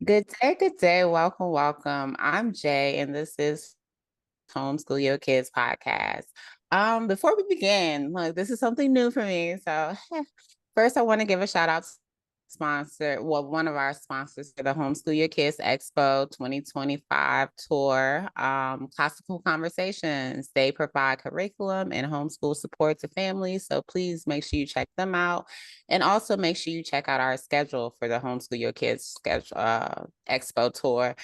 Good day, good day. Welcome, welcome. I'm Jay, and this is Homeschool Yo Kids podcast. Before we begin, look, this is something new for me. So first I want to give a shout out to one of our sponsors for the Homeschool Your Kids Expo 2025 tour, Classical Conversations. They provide curriculum and homeschool support to families. So please make sure you check them out. And also make sure you check out our schedule for the Homeschool Your Kids Expo tour.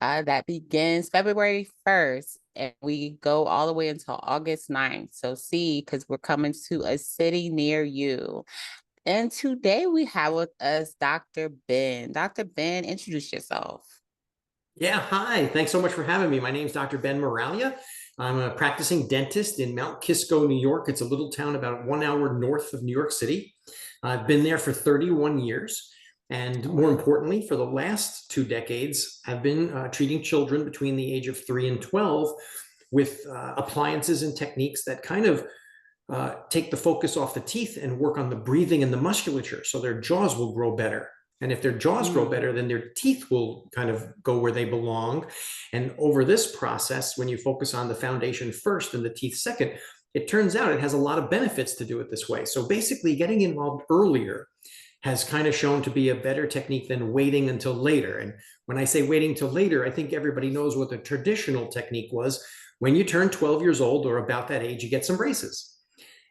That begins February 1st and we go all the way until August 9th. So see, because we're coming to a city near you. And today we have with us Dr. Ben. Dr. Ben, introduce yourself. Yeah, hi. Thanks so much for having me. My name is Dr. Ben Moralia. I'm a practicing dentist in Mount Kisco, New York. It's a little town about 1 hour north of New York City. I've been there for 31 years. And more importantly, for the last 2 decades, I've been treating children between the age of 3 and 12 with appliances and techniques that kind of take the focus off the teeth and work on the breathing and the musculature so their jaws will grow better. And if their jaws grow better, then their teeth will kind of go where they belong. And over this process, when you focus on the foundation first and the teeth second, it turns out it has a lot of benefits to do it this way. So basically, getting involved earlier has kind of shown to be a better technique than waiting until later. And when I say waiting till later, I think everybody knows what the traditional technique was. When you turn 12 years old or about that age, you get some braces.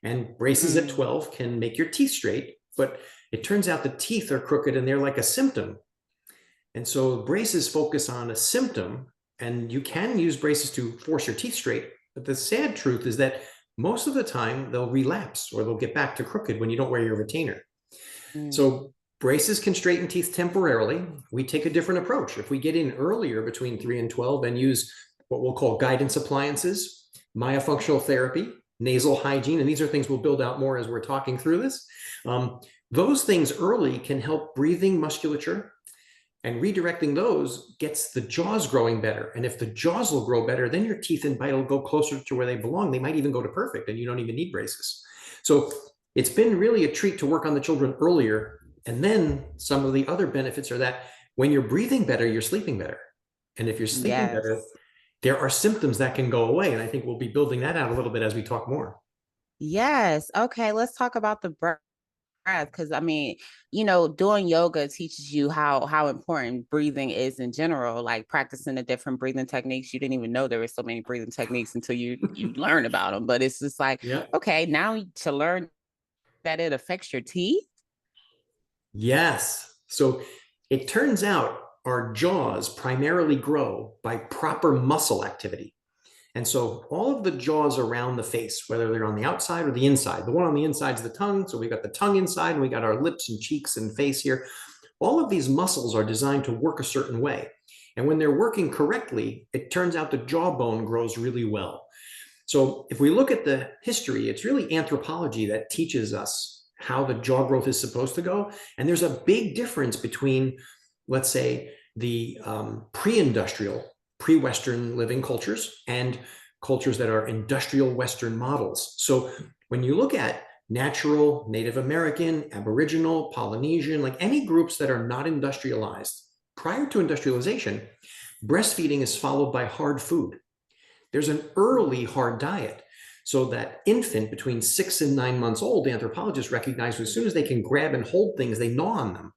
And braces at 12 can make your teeth straight, but it turns out the teeth are crooked and they're like a symptom. And so braces focus on a symptom, and you can use braces to force your teeth straight. But the sad truth is that most of the time they'll relapse or they'll get back to crooked when you don't wear your retainer. So braces can straighten teeth temporarily. We take a different approach. If we get in earlier between 3 and 12 and use what we'll call guidance appliances, myofunctional therapy, nasal hygiene, and these are things we'll build out more as we're talking through this. Those things early can help breathing musculature, and redirecting those gets the jaws growing better. And if the jaws will grow better, then your teeth and bite will go closer to where they belong. They might even go to perfect and you don't even need braces. So it's been really a treat to work on the children earlier. And then some of the other benefits are that when you're breathing better, you're sleeping better. And if you're sleeping better, there are symptoms that can go away. And I think we'll be building that out a little bit as we talk more. Yes. Okay, let's talk about the breath because doing yoga teaches you how important breathing is in general, like practicing the different breathing techniques. You didn't even know there were so many breathing techniques until you learn about them. But it's just like, okay, now to learn that it affects your teeth. Yes. So it turns out our jaws primarily grow by proper muscle activity. And so all of the jaws around the face, whether they're on the outside or the inside, the one on the inside is the tongue. So we got the tongue inside and we got our lips and cheeks and face here. All of these muscles are designed to work a certain way. And when they're working correctly, it turns out the jawbone grows really well. So if we look at the history, it's really anthropology that teaches us how the jaw growth is supposed to go. And there's a big difference between, let's say, the pre-industrial, pre-Western living cultures and cultures that are industrial Western models. So when you look at natural, Native American, Aboriginal, Polynesian, like any groups that are not industrialized, prior to industrialization, breastfeeding is followed by hard food. There's an early hard diet. So that infant between 6 and 9 months old, anthropologists recognize as soon as they can grab and hold things, they gnaw on them.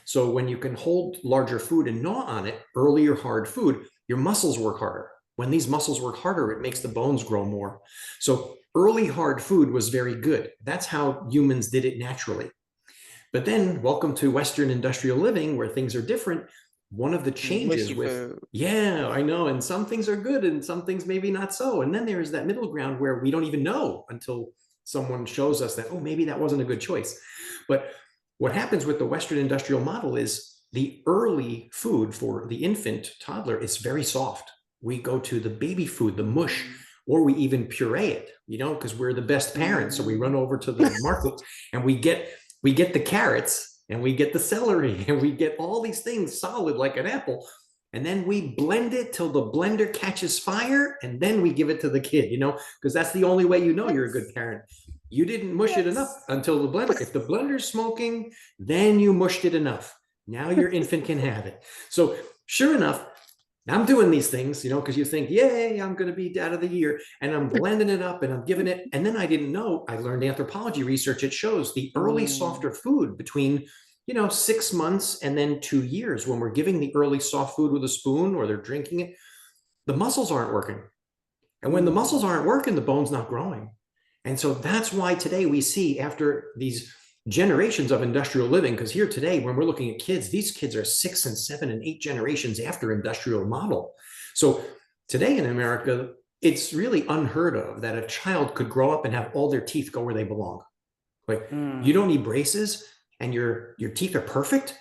So when you can hold larger food and gnaw on it, earlier hard food, your muscles work harder. When these muscles work harder, it makes the bones grow more. So early hard food was very good. That's how humans did it naturally. But then welcome to Western industrial living where things are different. One of the changes with, yeah, I know. And some things are good and some things maybe not so. And then there's that middle ground where we don't even know until someone shows us that, oh, maybe that wasn't a good choice. But what happens with the Western industrial model is the early food for the infant toddler is very soft. We go to the baby food, the mush, or we even puree it, because we're the best parents. So we run over to the market and we get the carrots and we get the celery and we get all these things solid like an apple. And then we blend it till the blender catches fire and then we give it to the kid, because that's the only way you're a good parent. You didn't mush it enough until the blender. If the blender's smoking, then you mushed it enough. Now your infant can have it. So sure enough, I'm doing these things, because you think, yay, I'm going to be dad of the year. And I'm blending it up and I'm giving it. And then I didn't know, I learned anthropology research. It shows the early softer food between, 6 months and then 2 years, when we're giving the early soft food with a spoon or they're drinking it, the muscles aren't working. And when the muscles aren't working, the bone's not growing. And so that's why today we see, after these generations of industrial living, because here today, when we're looking at kids, these kids are 6 and 7 and 8 generations after industrial model. So today in America, it's really unheard of that a child could grow up and have all their teeth go where they belong. Like you don't need braces and your teeth are perfect.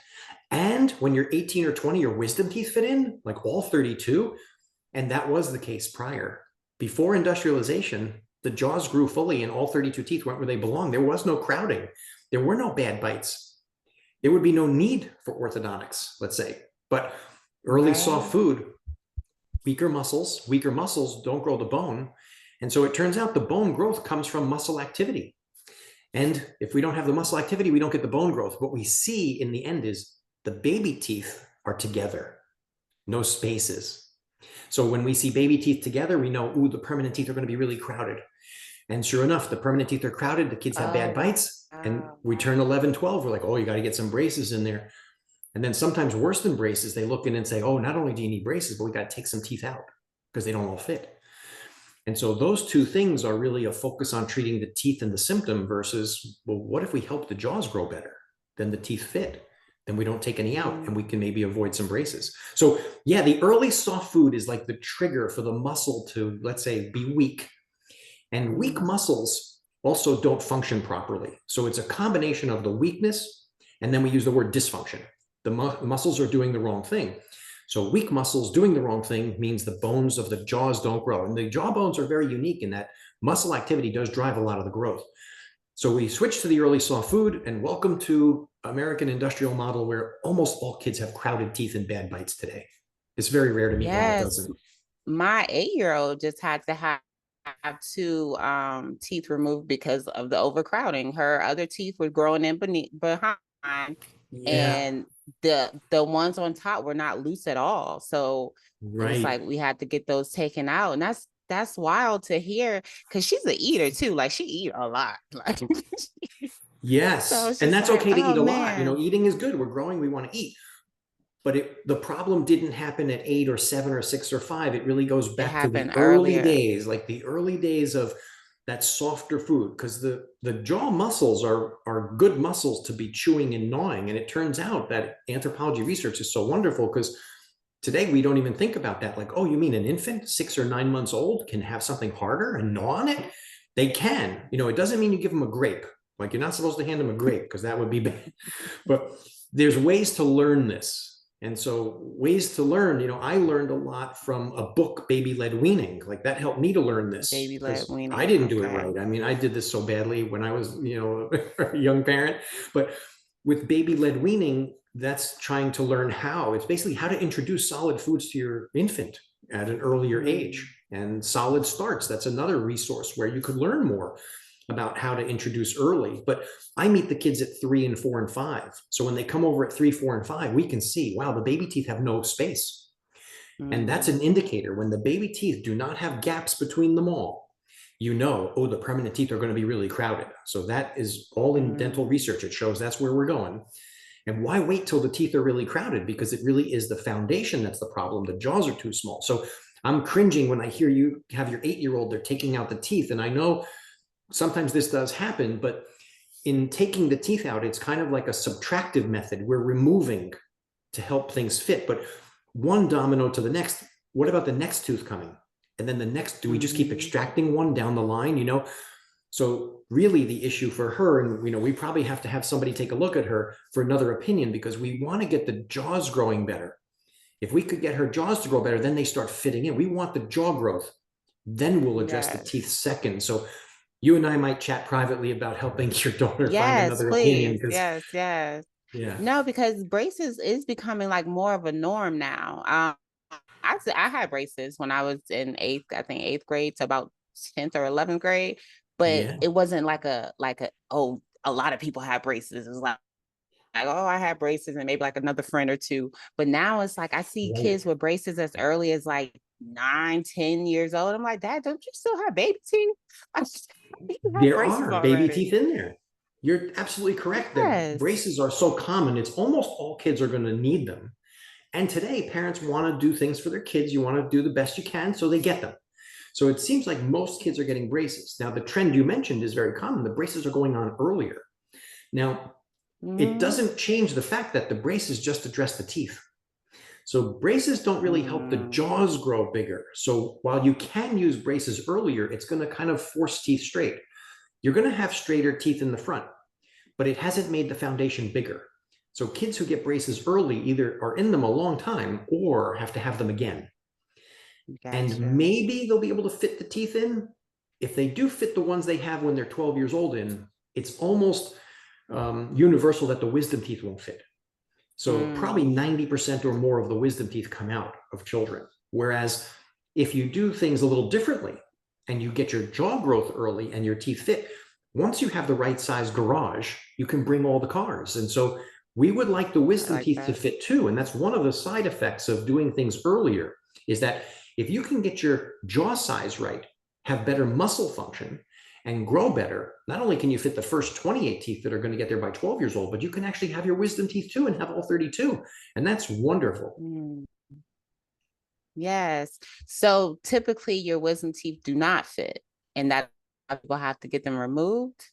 And when you're 18 or 20, your wisdom teeth fit in, like all 32. And that was the case prior. Before industrialization, the jaws grew fully and all 32 teeth went where they belong. There was no crowding. There were no bad bites. There would be no need for orthodontics, let's say. But early soft food, weaker muscles don't grow the bone. And so it turns out the bone growth comes from muscle activity. And if we don't have the muscle activity, we don't get the bone growth. What we see in the end is the baby teeth are together, no spaces. So when we see baby teeth together, we know, ooh, the permanent teeth are going to be really crowded. And sure enough, the permanent teeth are crowded. The kids have bad bites. And we turn 11, 12. We're like, oh, you got to get some braces in there. And then sometimes worse than braces, they look in and say, oh, not only do you need braces, but we got to take some teeth out because they don't all fit. And so those two things are really a focus on treating the teeth and the symptom versus, well, what if we help the jaws grow better? Then the teeth fit. Then we don't take any out and we can maybe avoid some braces. So yeah, the early soft food is like the trigger for the muscle to, let's say, be weak. And weak muscles also don't function properly. So it's a combination of the weakness, and then we use the word dysfunction. The muscles are doing the wrong thing. So weak muscles doing the wrong thing means the bones of the jaws don't grow. And the jaw bones are very unique in that muscle activity does drive a lot of the growth. So we switch to the early soft food, and welcome to American industrial model, where almost all kids have crowded teeth and bad bites today. It's very rare to meet one that doesn't. My 8-year-old just had to have two teeth removed because of the overcrowding. Her other teeth were growing in behind, and the ones on top were not loose at all. So it was like we had to get those taken out, and that's wild to hear, because she's an eater too. Like she eat a lot. Like yes, so and that's like, okay to eat a man. lot. Eating is good. We're growing. We want to eat. But the problem didn't happen at 8 or 7 or 6 or 5. It really goes back to the early days, like the early days of that softer food, because the jaw muscles are good muscles to be chewing and gnawing. And it turns out that anthropology research is so wonderful, because today we don't even think about that. Like, oh, you mean an infant 6 or 9 months old can have something harder and gnaw on it? They can. It doesn't mean you give them a grape. Like, you're not supposed to hand them a grape, because that would be bad. But there's ways to learn this. And so ways to learn, I learned a lot from a book, Baby-Led Weaning. Like, that helped me to learn this. Baby-led weaning. I didn't do it right. I mean, I did this so badly when I was, a young parent. But with baby-led weaning, that's trying to learn how. It's basically how to introduce solid foods to your infant at an earlier age. And solid starts, that's another resource where you could learn more about how to introduce early. But I meet the kids at 3 and 4 and 5. So when they come over at 3, 4, and 5, we can see, wow, the baby teeth have no space. And that's an indicator. When the baby teeth do not have gaps between them all, oh, the permanent teeth are going to be really crowded. So that is all in dental research. It shows that's where we're going. And why wait till the teeth are really crowded? Because it really is the foundation that's the problem. The jaws are too small. So I'm cringing when I hear you have your 8-year-old, they're taking out the teeth. And I know sometimes this does happen, but in taking the teeth out, it's kind of like a subtractive method. We're removing to help things fit, but one domino to the next. What about the next tooth coming? And then the next, do we just keep extracting one down the line? So really the issue for her, and we probably have to have somebody take a look at her for another opinion, because we want to get the jaws growing better. If we could get her jaws to grow better, then they start fitting in. We want the jaw growth. Then we'll address the teeth second. So you and I might chat privately about helping your daughter find another opinion. Yes. Yeah. No, because braces is becoming like more of a norm now. I had braces when I was in eighth grade to about 10th or 11th grade, but it wasn't like a a lot of people had braces. It was like oh, I had braces and maybe like another friend or two. But now it's like I see Right. kids with braces as early as like 9, 10 years old. I'm like, Dad, don't you still have baby teeth? I think you have There braces are baby already. teeth in there. You're absolutely correct that Yes. braces are so common. It's almost all kids are going to need them. And today, parents want to do things for their kids. You want to do the best you can, so they get them. So it seems like most kids are getting braces. Now, the trend you mentioned is very common. The braces are going on earlier. Now, it Mm-hmm. doesn't change the fact that the braces just address the teeth. So braces don't really help the Mm, jaws grow bigger. So while you can use braces earlier, it's going to kind of force teeth straight. You're going to have straighter teeth in the front, but it hasn't made the foundation bigger. So kids who get braces early either are in them a long time or have to have them again. And gotcha. maybe they'll be able to fit the teeth in. If they do fit the ones they have when they're 12 years old in, it's almost universal that the wisdom teeth won't fit. So probably Mm, 90% or more of the wisdom teeth come out of children. Whereas if you do things a little differently and you get your jaw growth early and your teeth fit, once you have the right size garage, you can bring all the cars. And so we would like the I wisdom like teeth to that. fit too. And that's one of the side effects of doing things earlier is that if you can get your jaw size right, have better muscle function, and grow better, not only can you fit the first 28 teeth that are going to get there by 12 years old, but you can actually have your wisdom teeth too and have all 32. And that's wonderful. Mm, yes. So typically your wisdom teeth do not fit, and that people have to get them removed.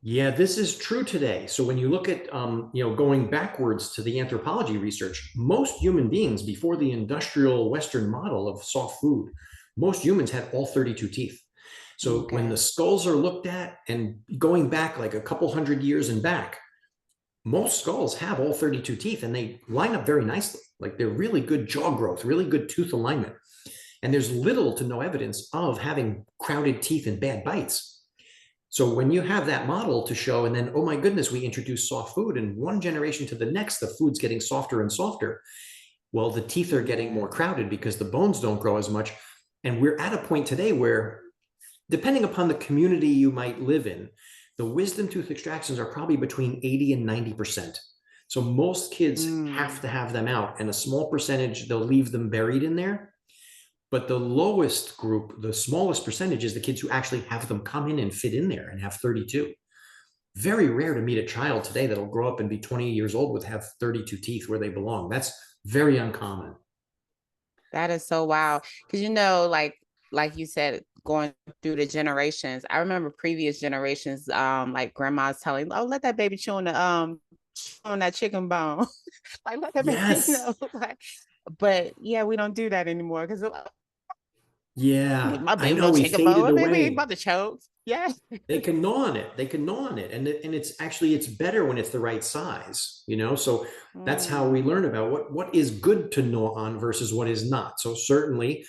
Yeah, this is true today. So when you look at, going backwards to the anthropology research, most human beings before the industrial Western model of soft food, most humans had all 32 teeth. So when the Okay. skulls are looked at and going back like a couple hundred years and back, most skulls have all 32 teeth and they line up very nicely. Like they're really good jaw growth, really good tooth alignment. And there's little to no evidence of having crowded teeth and bad bites. So when you have that model to show, and then, oh my goodness, we introduce soft food, and one generation to the next, the food's getting softer and softer. Well, the teeth are getting Yeah. more crowded because the bones don't grow as much. And we're at a point today where, depending upon the community you might live in, the wisdom tooth extractions are probably between 80 and 90%. So most kids have Mm, to have them out, and a small percentage, they'll leave them buried in there. But the lowest group, the smallest percentage, is the kids who actually have them come in and fit in there and have 32. Very rare to meet a child today that'll grow up and be 20 years old with have 32 teeth where they belong. That's very uncommon. that is so wild. Because like you said, going through the generations. I remember previous generations, like grandmas telling, "Oh, let that baby chew on that chicken bone." Like let that baby, Yes. like. But yeah, we don't do that anymore because Yeah. my I baby know don't we chicken faded bone. My baby ain't away. about to choke. Yeah. They can gnaw on it. They can gnaw on it. And it's actually it's better when it's the right size. So that's how we Mm, learn about what is good to gnaw on versus what is not. So certainly,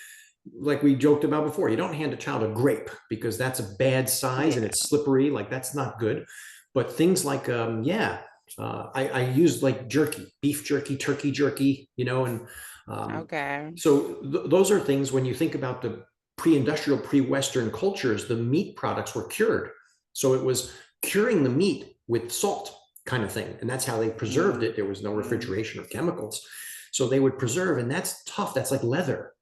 like we joked about before, you don't hand a child a grape because that's a bad size and yeah. it's slippery. Like that's not good. But things like I use like jerky, beef jerky, turkey jerky, and um, Okay. so those are things when you think about the pre-industrial, pre-Western cultures, the meat products were cured. So it was curing the meat with salt kind of thing. And that's how they preserved Mm, it. There was no mm, refrigeration or chemicals. So they would preserve, and that's tough. That's like leather.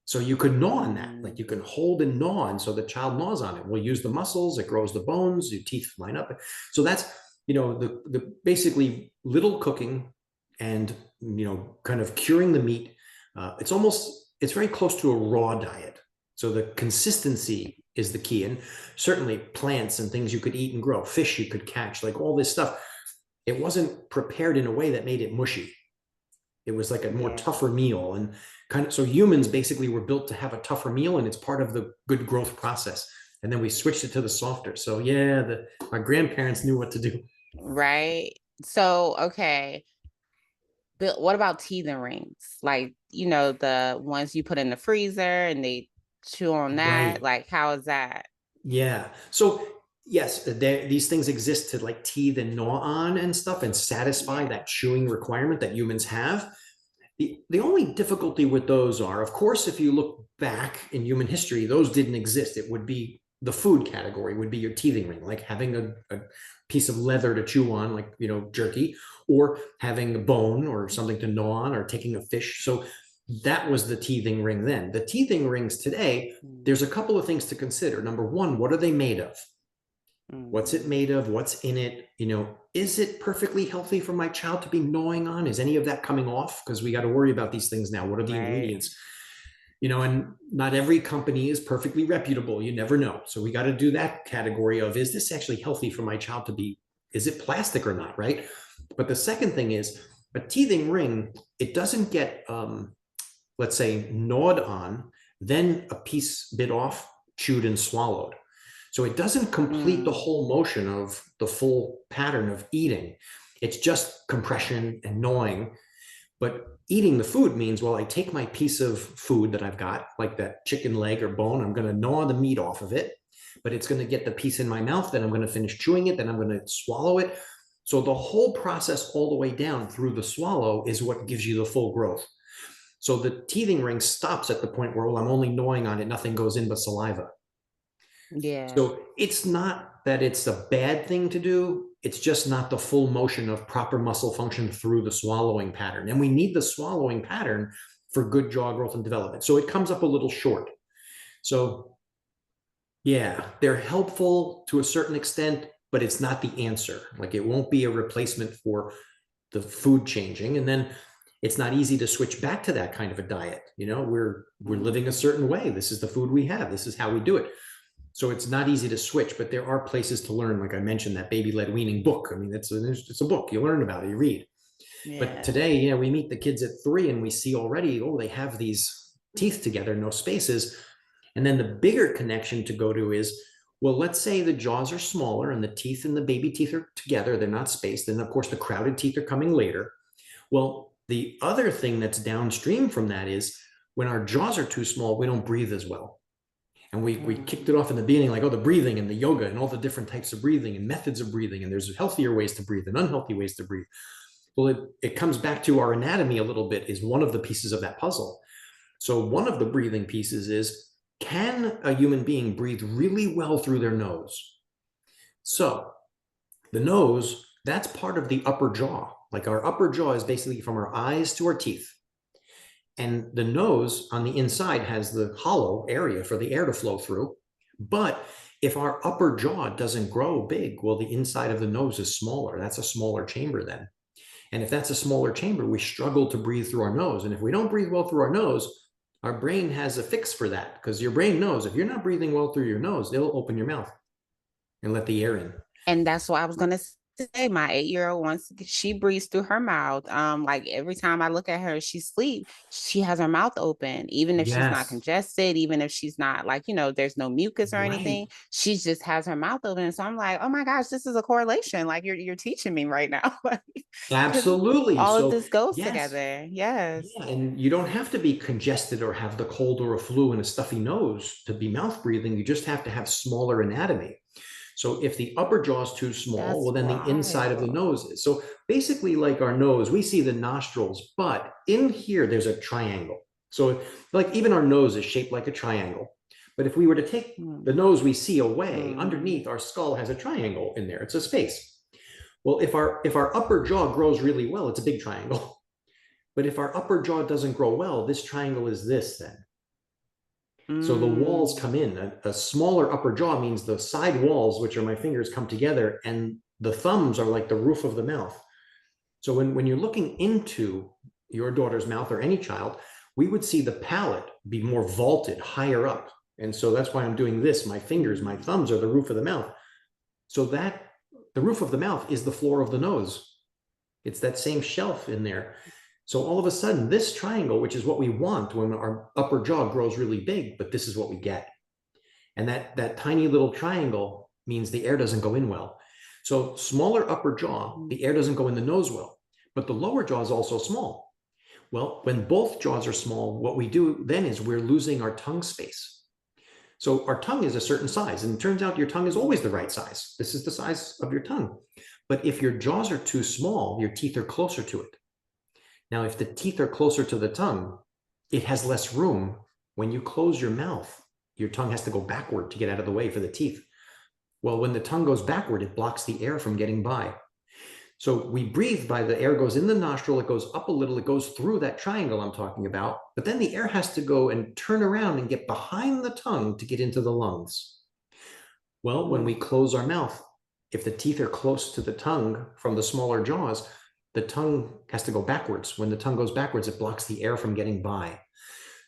So you could gnaw on that. Like mm. you can hold and gnaw, and so the child gnaws on it. We'll use the muscles, it grows the bones, your teeth line up. So that's the basically little cooking and kind of curing the meat. It's very close to a raw diet. So the consistency is the key. And certainly plants and things you could eat and grow, fish you could catch, like all this stuff. It wasn't prepared in a way that made it mushy. It was like a more Yeah. tougher meal. And kind of so humans basically were built to have a tougher meal, and it's part of the good growth process. And then we switched it to the softer. So yeah, our grandparents knew what to do. Right. So, okay. But what about teething rings? Like, the ones you put in the freezer and they chew on that. Right. Like, how is that? Yeah. So yes, these things exist to like teeth and gnaw on and stuff and satisfy Yeah. that chewing requirement that humans have. The only difficulty with those are, of course, if you look back in human history, those didn't exist. It would be the food category would be your teething ring, like having a piece of leather to chew on, like, jerky, or having a bone or something to gnaw on, or taking a fish. So that was the teething ring then. The teething rings today, there's a couple of things to consider. Number one, what are they made of? What's it made of? What's in it? Is it perfectly healthy for my child to be gnawing on? Is any of that coming off? Because we got to worry about these things now. What are the ingredients? And not every company is perfectly reputable. You never know. So we got to do that category of, is this actually healthy for my child to be, is it plastic or not, right? But the second thing is, a teething ring, it doesn't get, let's say, gnawed on, then a piece bit off, chewed and swallowed. So it doesn't complete the whole motion of the full pattern of eating. It's just compression and gnawing. But eating the food means, well, I take my piece of food that I've got, like that chicken leg or bone, I'm going to gnaw the meat off of it, but it's going to get the piece in my mouth, then I'm going to finish chewing it, then I'm going to swallow it. So the whole process all the way down through the swallow is what gives you the full growth. So the teething ring stops at the point where, well, I'm only gnawing on it, nothing goes in but saliva. Yeah. So it's not that it's a bad thing to do. It's just not the full motion of proper muscle function through the swallowing pattern. And we need the swallowing pattern for good jaw growth and development. So it comes up a little short. So yeah, they're helpful to a certain extent, but it's not the answer. Like, it won't be a replacement for the food changing. And then it's not easy to switch back to that kind of a diet. We're living a certain way. This is the food we have. This is how we do it. So it's not easy to switch, but there are places to learn. Like I mentioned, that baby-led weaning book. I mean, it's a book. You learn about it, you read. Yeah. But today, we meet the kids at 3 and we see already, oh, they have these teeth together, no spaces. And then the bigger connection to go to is, well, let's say the jaws are smaller and the teeth and the baby teeth are together. They're not spaced. And of course, the crowded teeth are coming later. Well, the other thing that's downstream from that is, when our jaws are too small, we don't breathe as well. And we kicked it off in the beginning, like, oh, the breathing and the yoga and all the different types of breathing and methods of breathing. And there's healthier ways to breathe and unhealthy ways to breathe. Well, it comes back to our anatomy a little bit, is one of the pieces of that puzzle. So one of the breathing pieces is, can a human being breathe really well through their nose? So the nose, that's part of the upper jaw. Like, our upper jaw is basically from our eyes to our teeth. And the nose on the inside has the hollow area for the air to flow through. But if our upper jaw doesn't grow big, well, the inside of the nose is smaller. That's a smaller chamber then. And if that's a smaller chamber, we struggle to breathe through our nose. And if we don't breathe well through our nose, our brain has a fix for that, because your brain knows if you're not breathing well through your nose, it'll open your mouth and let the air in. And that's what I was going to say. My 8-year-old, once she breathes through her mouth, like every time I look at her, she sleeps, she has her mouth open, even if she's not congested, even if she's not, like, there's no mucus or anything, she just has her mouth open. So I'm like, oh my gosh, this is a correlation. Like, you're teaching me right now. Absolutely. All of this goes together. Yes. Yeah, and you don't have to be congested or have the cold or a flu and a stuffy nose to be mouth breathing. You just have to have smaller anatomy. So if the upper jaw is too small, well, then the inside of the nose is. So basically, like our nose, we see the nostrils, but in here, there's a triangle. So like, even our nose is shaped like a triangle. But if we were to take the nose we see away, underneath our skull has a triangle in there. It's a space. Well, if our upper jaw grows really well, it's a big triangle. But if our upper jaw doesn't grow well, this triangle is this then. So the walls come in. A smaller upper jaw means the side walls, which are my fingers, come together, and the thumbs are like the roof of the mouth. So when you're looking into your daughter's mouth, or any child, we would see the palate be more vaulted, higher up. And so that's why I'm doing this. My fingers, my thumbs are the roof of the mouth. So that the roof of the mouth is the floor of the nose. It's that same shelf in there. So all of a sudden, this triangle, which is what we want when our upper jaw grows really big, but this is what we get. And that tiny little triangle means the air doesn't go in well. So smaller upper jaw, the air doesn't go in the nose well, but the lower jaw is also small. Well, when both jaws are small, what we do then is we're losing our tongue space. So our tongue is a certain size, and it turns out your tongue is always the right size. This is the size of your tongue. But if your jaws are too small, your teeth are closer to it. Now, if the teeth are closer to the tongue, it has less room when you close your mouth your tongue has to go backward to get out of the way for the teeth. Well, when the tongue goes backward, it blocks the air from getting by. So we breathe by the air goes in the nostril, it goes up a little, it goes through that triangle I'm talking about, but then the air has to go and turn around and get behind the tongue to get into the lungs. Well, when we close our mouth, if the teeth are close to the tongue from the smaller jaws, the tongue has to go backwards. When the tongue goes backwards, it blocks the air from getting by.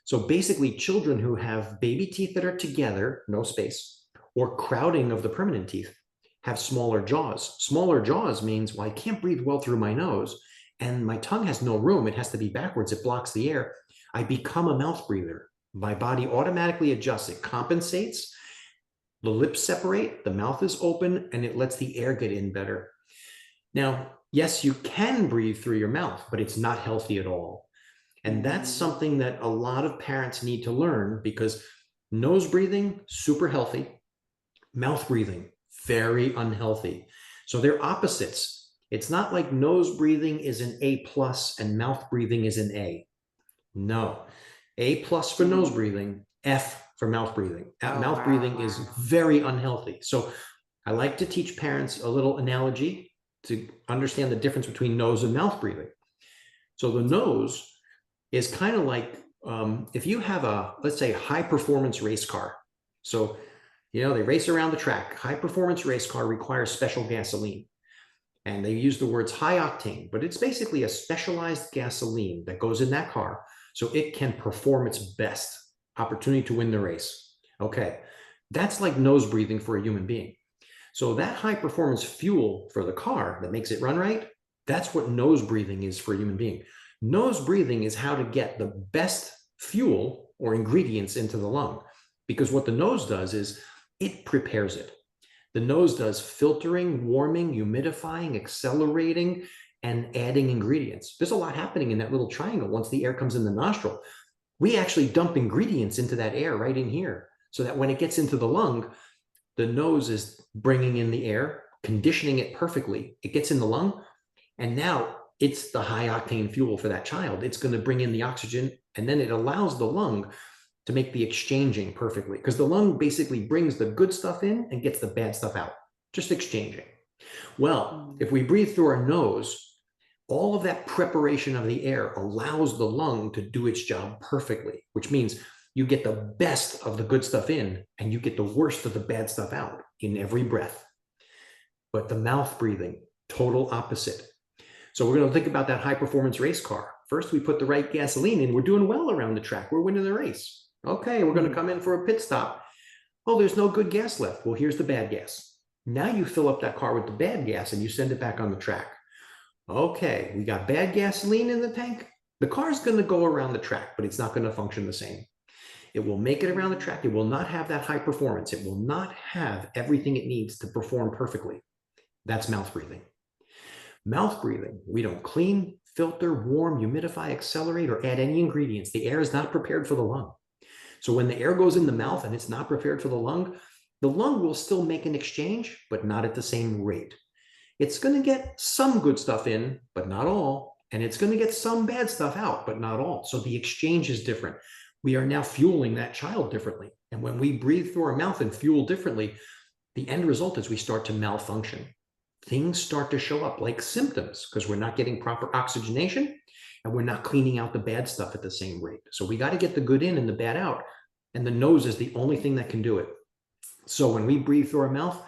So basically, children who have baby teeth that are together, no space, or crowding of the permanent teeth, have smaller jaws. Smaller jaws means, well, I can't breathe well through my nose, and my tongue has no room. It has to be backwards. It blocks the air. I become a mouth breather. My body automatically adjusts. It compensates. The lips separate, the mouth is open, and it lets the air get in better. Now, yes, you can breathe through your mouth, but it's not healthy at all. And that's something that a lot of parents need to learn, because nose breathing, super healthy. Mouth breathing, very unhealthy. So they're opposites. It's not like nose breathing is an A+ and mouth breathing is an A. No, A+ for nose breathing, F for mouth breathing. Mouth breathing is very unhealthy. So I like to teach parents a little analogy to understand the difference between nose and mouth breathing. So the nose is kind of like if you have a, let's say, high performance race car. So, you know, they race around the track. High performance race car requires special gasoline. And they use the words high octane, but it's basically a specialized gasoline that goes in that car so it can perform its best. Opportunity to win the race. Okay, that's like nose breathing for a human being. So that high performance fuel for the car that makes it run right, that's what nose breathing is for a human being. Nose breathing is how to get the best fuel or ingredients into the lung, because what the nose does is it prepares it. The nose does filtering, warming, humidifying, accelerating, and adding ingredients. There's a lot happening in that little triangle once the air comes in the nostril. We actually dump ingredients into that air right in here, so that when it gets into the lung, the nose is bringing in the air, conditioning it perfectly. It gets in the lung, and now it's the high octane fuel for that child. It's going to bring in the oxygen, and then it allows the lung to make the exchanging perfectly, because the lung basically brings the good stuff in and gets the bad stuff out, just exchanging. Well, if we breathe through our nose, all of that preparation of the air allows the lung to do its job perfectly, which means you get the best of the good stuff in and you get the worst of the bad stuff out in every breath. But the mouth breathing, total opposite. So we're going to think about that high performance race car. First, we put the right gasoline in. We're doing well around the track. We're winning the race. Okay, we're going to come in for a pit stop. Oh, there's no good gas left. Well, here's the bad gas. Now you fill up that car with the bad gas and you send it back on the track. Okay, we got bad gasoline in the tank. The car's going to go around the track, but it's not going to function the same. It will make it around the track. It will not have that high performance. It will not have everything it needs to perform perfectly. That's mouth breathing. Mouth breathing, we don't clean, filter, warm, humidify, accelerate, or add any ingredients. The air is not prepared for the lung. So when the air goes in the mouth and it's not prepared for the lung will still make an exchange, but not at the same rate. It's going to get some good stuff in, but not all. And it's going to get some bad stuff out, but not all. So the exchange is different. We are now fueling that child differently. And when we breathe through our mouth and fuel differently, the end result is we start to malfunction. Things start to show up like symptoms because we're not getting proper oxygenation and we're not cleaning out the bad stuff at the same rate. So we got to get the good in and the bad out. And the nose is the only thing that can do it. So when we breathe through our mouth,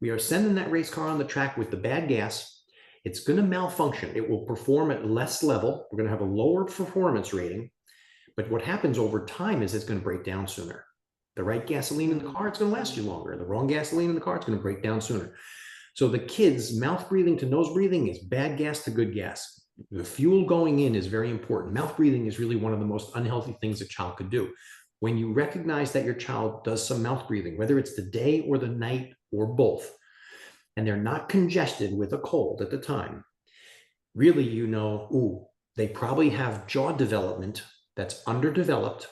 we are sending that race car on the track with the bad gas. It's going to malfunction. It will perform at less level. We're going to have a lower performance rating. But what happens over time is it's going to break down sooner. The right gasoline in the car, it's going to last you longer. The wrong gasoline in the car, it's going to break down sooner. So the kids' mouth breathing to nose breathing is bad gas to good gas. The fuel going in is very important. Mouth breathing is really one of the most unhealthy things a child could do. When you recognize that your child does some mouth breathing, whether it's the day or the night or both, and they're not congested with a cold at the time, really, you know, ooh, they probably have jaw development that's underdeveloped.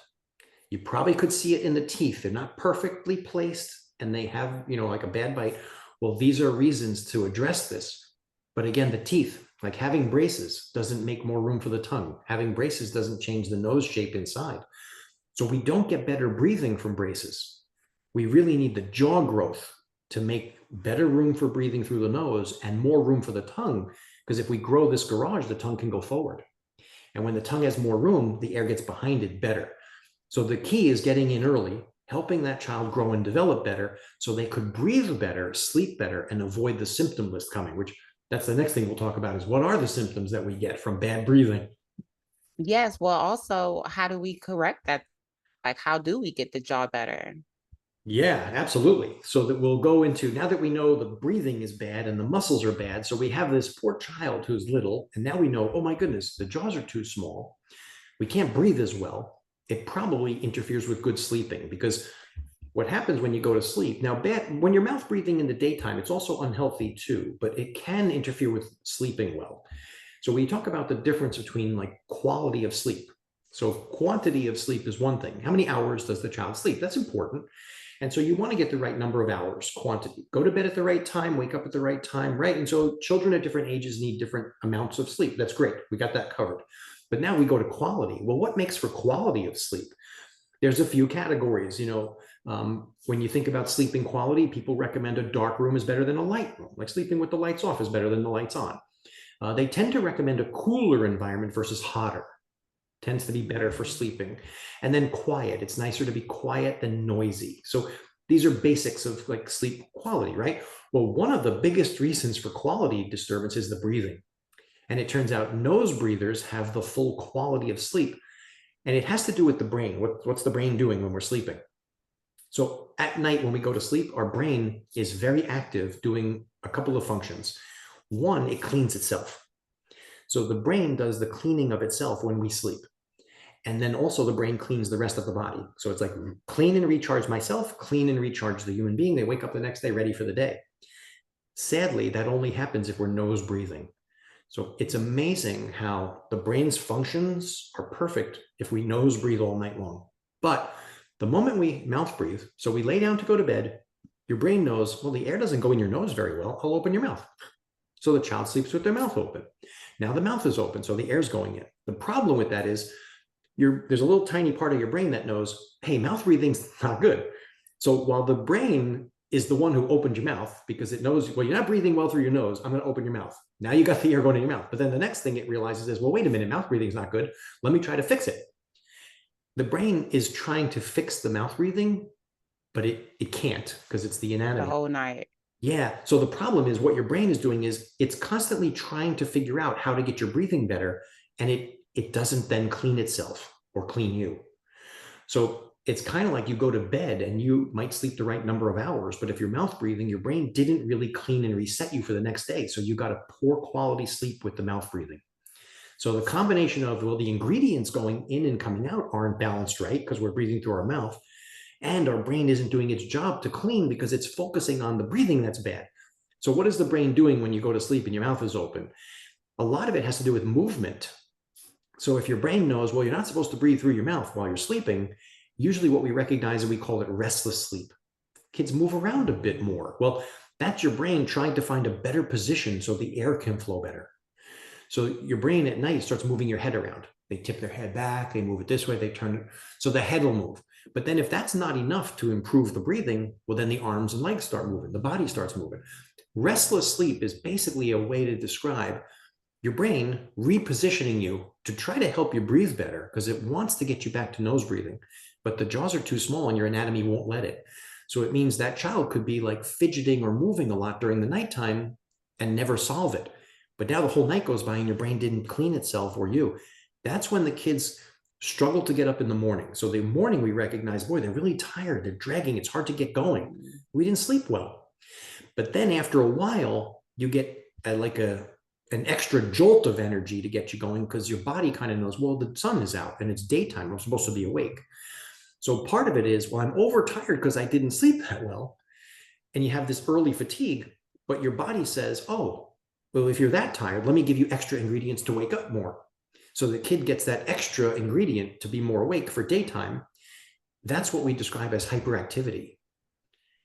You probably could see it in the teeth. They're not perfectly placed and they have, you know, like a bad bite. Well, these are reasons to address this. But again, the teeth, like having braces doesn't make more room for the tongue. Having braces doesn't change the nose shape inside. So we don't get better breathing from braces. We really need the jaw growth to make better room for breathing through the nose and more room for the tongue. Because if we grow this garage, the tongue can go forward. And when the tongue has more room, the air gets behind it better. So the key is getting in early, helping that child grow and develop better so they could breathe better, sleep better, and avoid the symptom list coming, which that's the next thing we'll talk about is what are the symptoms that we get from bad breathing? Yes. Well, also, how do we correct that? Like, how do we get the jaw better? Yeah, absolutely. So that we'll go into now that we know the breathing is bad and the muscles are bad. So we have this poor child who's little, and now we know, oh my goodness, the jaws are too small. We can't breathe as well. It probably interferes with good sleeping because what happens when you go to sleep now, bad when you're mouth breathing in the daytime, it's also unhealthy too, but it can interfere with sleeping well. So we talk about the difference between like quality of sleep. So quantity of sleep is one thing. How many hours does the child sleep? That's important. And so you want to get the right number of hours, quantity. Go to bed at the right time, wake up at the right time, right? And so children at different ages need different amounts of sleep. That's great. We got that covered. But now we go to quality. Well, what makes for quality of sleep? There's a few categories. When you think about sleeping quality, people recommend a dark room is better than a light room. Like sleeping with the lights off is better than the lights on. They tend to recommend a cooler environment versus hotter. Tends to be better for sleeping. And then quiet. It's nicer to be quiet than noisy. So these are basics of like sleep quality, right? Well, one of the biggest reasons for quality disturbance is the breathing. And it turns out nose breathers have the full quality of sleep. And it has to do with the brain. What's the brain doing when we're sleeping? So at night, when we go to sleep, our brain is very active doing a couple of functions. One, it cleans itself. So the brain does the cleaning of itself when we sleep. And then also the brain cleans the rest of the body. So it's like clean and recharge myself, clean and recharge the human being. They wake up the next day ready for the day. Sadly, that only happens if we're nose breathing. So it's amazing how the brain's functions are perfect if we nose breathe all night long. But the moment we mouth breathe, so we lay down to go to bed, your brain knows, well, the air doesn't go in your nose very well. I'll open your mouth. So the child sleeps with their mouth open. Now the mouth is open, so the air's going in. The problem with that is there's a little tiny part of your brain that knows, hey, mouth breathing's not good. So while the brain is the one who opened your mouth because it knows, well, you're not breathing well through your nose, I'm going to open your mouth. Now you got the air going in your mouth. But then the next thing it realizes is, well, wait a minute, mouth breathing is not good. Let me try to fix it. The brain is trying to fix the mouth breathing, but it can't because it's the The anatomy. whole night. Yeah. So the problem is what your brain is doing is it's constantly trying to figure out how to get your breathing better. And it doesn't then clean itself or clean you. So it's kind of like you go to bed and you might sleep the right number of hours, but if you're mouth breathing, your brain didn't really clean and reset you for the next day. So you got a poor quality sleep with the mouth breathing. So the combination of, well, the ingredients going in and coming out aren't balanced right because we're breathing through our mouth and our brain isn't doing its job to clean because it's focusing on the breathing that's bad. So what is the brain doing when you go to sleep and your mouth is open? A lot of it has to do with movement. So if your brain knows, well, you're not supposed to breathe through your mouth while you're sleeping, usually what we recognize and we call it restless sleep. Kids move around a bit more. Well, that's your brain trying to find a better position so the air can flow better. So your brain at night starts moving your head around. They tip their head back, they move it this way, they turn it. So the head will move. But then if that's not enough to improve the breathing, well, then the arms and legs start moving, the body starts moving. Restless sleep is basically a way to describe your brain repositioning you to try to help you breathe better because it wants to get you back to nose breathing, but the jaws are too small and your anatomy won't let it. So it means that child could be like fidgeting or moving a lot during the nighttime and never solve it. But now the whole night goes by and your brain didn't clean itself or you. That's when the kids struggle to get up in the morning. So the morning we recognize, boy, they're really tired. They're dragging. It's hard to get going. We didn't sleep well. But then after a while, you get an extra jolt of energy to get you going because your body kind of knows, well, the sun is out and it's daytime. I'm supposed to be awake. So part of it is, well, I'm overtired because I didn't sleep that well. And you have this early fatigue, but your body says, oh, well, if you're that tired, let me give you extra ingredients to wake up more. So the kid gets that extra ingredient to be more awake for daytime. That's what we describe as hyperactivity.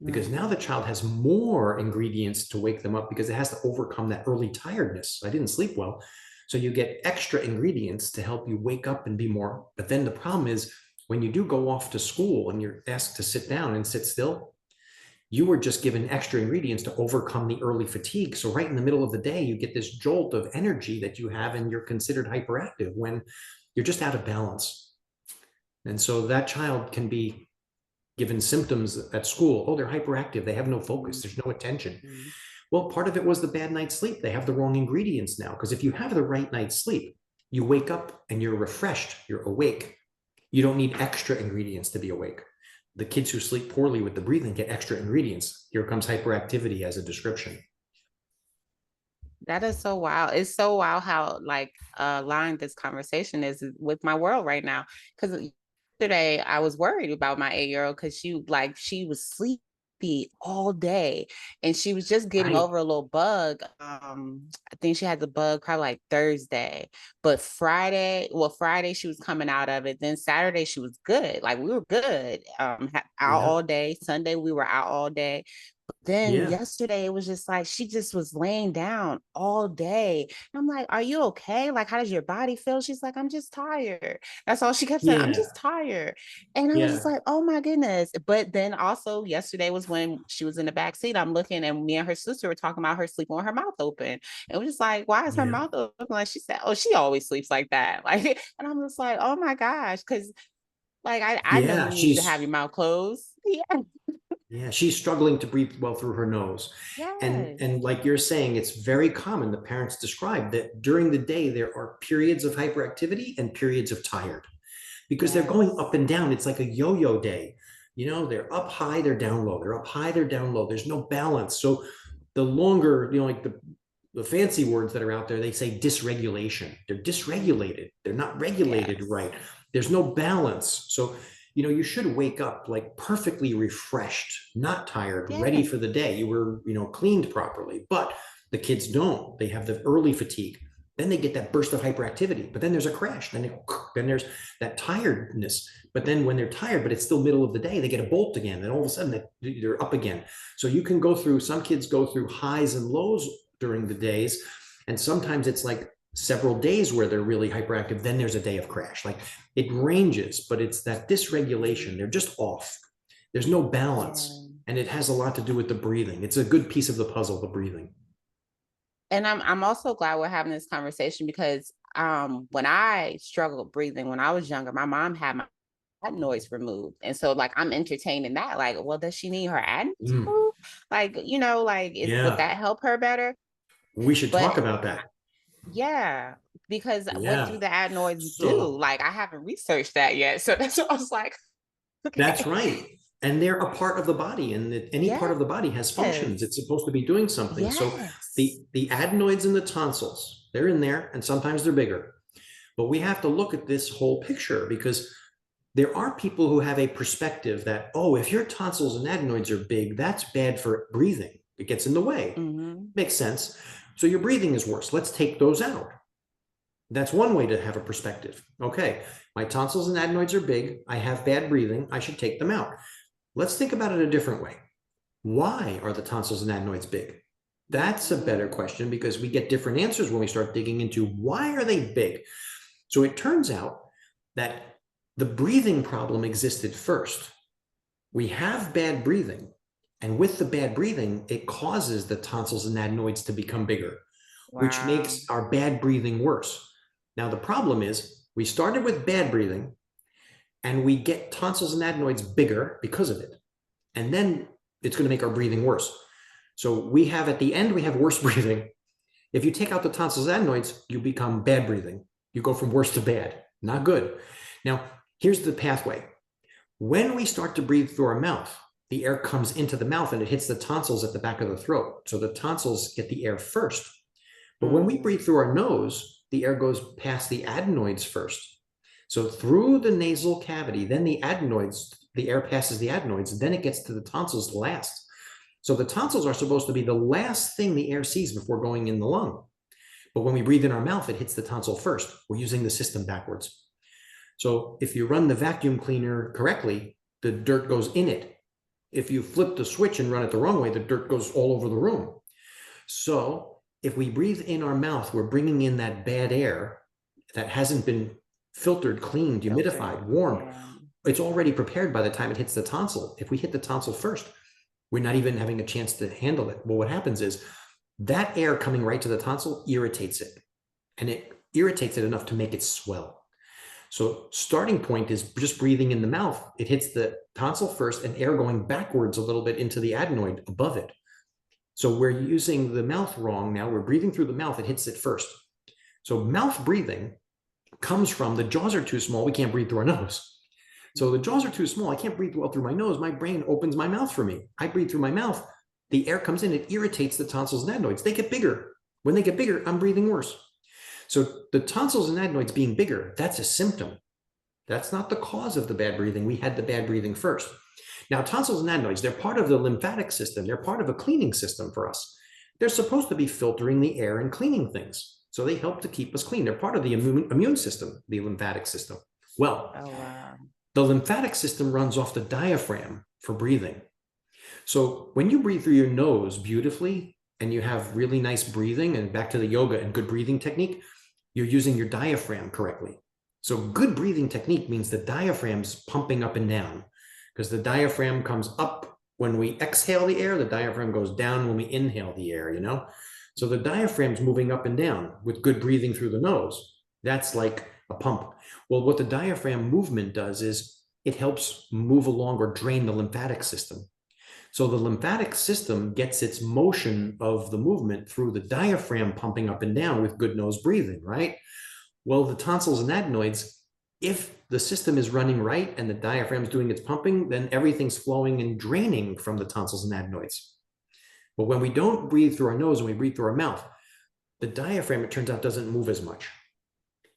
Because now the child has more ingredients to wake them up because it has to overcome that early tiredness. I didn't sleep well. So you get extra ingredients to help you wake up and be more. But then the problem is when you do go off to school and you're asked to sit down and sit still, you were just given extra ingredients to overcome the early fatigue. So right in the middle of the day, you get this jolt of energy that you have and you're considered hyperactive when you're just out of balance. And so that child can be given symptoms at school. Oh, they're hyperactive. They have no focus. There's no attention. Mm-hmm. Well, part of it was the bad night's sleep. They have the wrong ingredients now. Because if you have the right night's sleep, you wake up and you're refreshed, you're awake. You don't need extra ingredients to be awake. The kids who sleep poorly with the breathing get extra ingredients. Here comes hyperactivity as a description. That is so wild. It's so wild how like aligned this conversation is with my world right now. Because yesterday I was worried about my 8-year-old because she was sleepy all day and she was just getting Right. over a little bug. I think she had the bug probably like Thursday, but Friday she was coming out of it. Then Saturday she was good. Like we were good. Out Yeah. all day. Sunday we were out all day. Then Yeah. yesterday it was just like she just was laying down all day. I'm like, "Are you okay? Like, how does your body feel?" She's like, "I'm just tired." That's all she kept saying. "I'm Yeah. just tired." And I was just Yeah. like, "Oh my goodness." But then also yesterday was when she was in the back seat. I'm looking and me and her sister were talking about her sleeping with her mouth open. And it was just like, "Why is her Yeah. mouth open?" Like she said, "Oh, she always sleeps like that." Like, and I'm just like, "Oh my gosh." Because like I know Yeah. you need to have your mouth closed. Yeah. She's struggling to breathe well through her nose. Yes. And like you're saying, it's very common. The parents describe that during the day there are periods of hyperactivity and periods of tired because they're going Yes. up and down. It's like a yo-yo day. You know, they're up high, they're down low. They're up high, they're down low. There's no balance. So the longer, like the fancy words that are out there, they say dysregulation. They're dysregulated. They're not regulated Yes. right. There's no balance. So, you should wake up like perfectly refreshed, not tired, ready Yeah. for the day. You were, cleaned properly. But the kids don't. They have the early fatigue. Then they get that burst of hyperactivity, but then there's a crash. Then there's that tiredness. But then when they're tired, but it's still middle of the day, they get a bolt again. And all of a sudden they're up again. So you can go through, some kids go through highs and lows during the days. And sometimes it's like several days where they're really hyperactive. Then there's a day of crash. Like it ranges, but it's that dysregulation. They're just off. There's no Yeah. balance. And it has a lot to do with the breathing. It's a good piece of the puzzle, the breathing. And I'm also glad we're having this conversation because when I struggled breathing when I was younger, my mom had my adenoids removed. And so like I'm entertaining that. Like, well, does she need her adenoids Mm, removed? Like, like would yeah. that help her better? We should talk But about that. yeah, because what do Yeah. the adenoids do? So Like I haven't researched that yet. So that's what I was like, that's okay. right. And they're a part of the body, and any part Yes. of the body has functions. It's supposed to be doing something. So Yes. the adenoids and the tonsils, they're in there, and sometimes they're bigger. But we have to look at this whole picture because there are people who have a perspective that, oh, if your tonsils and adenoids are big, that's bad for breathing. It gets in the way. Mm-hmm. Makes sense. So your breathing is worse. Let's take those out. That's one way to have a perspective. Okay, my tonsils and adenoids are big. I have bad breathing. I should take them out. Let's think about it a different way. Why are the tonsils and adenoids big? That's a better Mm-hmm. question because we get different answers when we start digging into why are they big. So it turns out that the breathing problem existed first. We have bad breathing, and with the bad breathing, it causes the tonsils and adenoids to become bigger, which Wow. makes our bad breathing worse. Now, the problem is we started with bad breathing and we get tonsils and adenoids bigger because of it. And then it's going to make our breathing worse. So we have at the end, we have worse breathing. If you take out the tonsils and adenoids, you become bad breathing. You go from worse to bad. Not good. Now, here's the pathway. When we start to breathe through our mouth, the air comes into the mouth and it hits the tonsils at the back of the throat. So the tonsils get the air first. But when we breathe Mm-hmm. through our nose, the air goes past the adenoids first. So through the nasal cavity, then the adenoids, the air passes the adenoids, then it gets to the tonsils last. So the tonsils are supposed to be the last thing the air sees before going in the lung. But when we breathe in our mouth, it hits the tonsil first. We're using the system backwards. So if you run the vacuum cleaner correctly, the dirt goes in it. If you flip the switch and run it the wrong way, the dirt goes all over the room. So if we breathe in our mouth, we're bringing in that bad air that hasn't been filtered, cleaned, Filtered. humidified, warmed. Yeah. it's already prepared by the time it hits the tonsil. If we hit the tonsil first, we're not even having a chance to handle it. Well, what happens is that air coming right to the tonsil irritates it, and it irritates it enough to make it swell. So starting point is just breathing in the mouth. It hits the tonsil first and air going backwards a little bit into the adenoid above it. So we're using the mouth wrong now. We're breathing through the mouth. It hits it first. So mouth breathing comes from the jaws are too small. We can't breathe through our nose. So the jaws are too small. I can't breathe well through my nose. My brain opens my mouth for me. I breathe through my mouth. The air comes in. It irritates the tonsils and adenoids. They get bigger. When they get bigger, I'm breathing worse. So the tonsils and adenoids being bigger, that's a symptom. That's not the cause of the bad breathing. We had the bad breathing first. Now, tonsils and adenoids, they're part of the lymphatic system. They're part of a cleaning system for us. They're supposed to be filtering the air and cleaning things. So they help to keep us clean. They're part of the immune system, the lymphatic system. Well, Oh, wow. the lymphatic system runs off the diaphragm for breathing. So when you breathe through your nose beautifully and you have really nice breathing, and back to the yoga and good breathing technique, you're using your diaphragm correctly. So good breathing technique means the diaphragm's pumping up and down, because the diaphragm comes up when we exhale the air, the diaphragm goes down when we inhale the air, you know? So the diaphragm's moving up and down with good breathing through the nose. That's like a pump. Well, what the diaphragm movement does is it helps move along or drain the lymphatic system. So the lymphatic system gets its motion of the movement through the diaphragm pumping up and down with good nose breathing, right? Well, the tonsils and adenoids, if the system is running right and the diaphragm is doing its pumping, then everything's flowing and draining from the tonsils and adenoids. But when we don't breathe through our nose and we breathe through our mouth, the diaphragm, it turns out, doesn't move as much.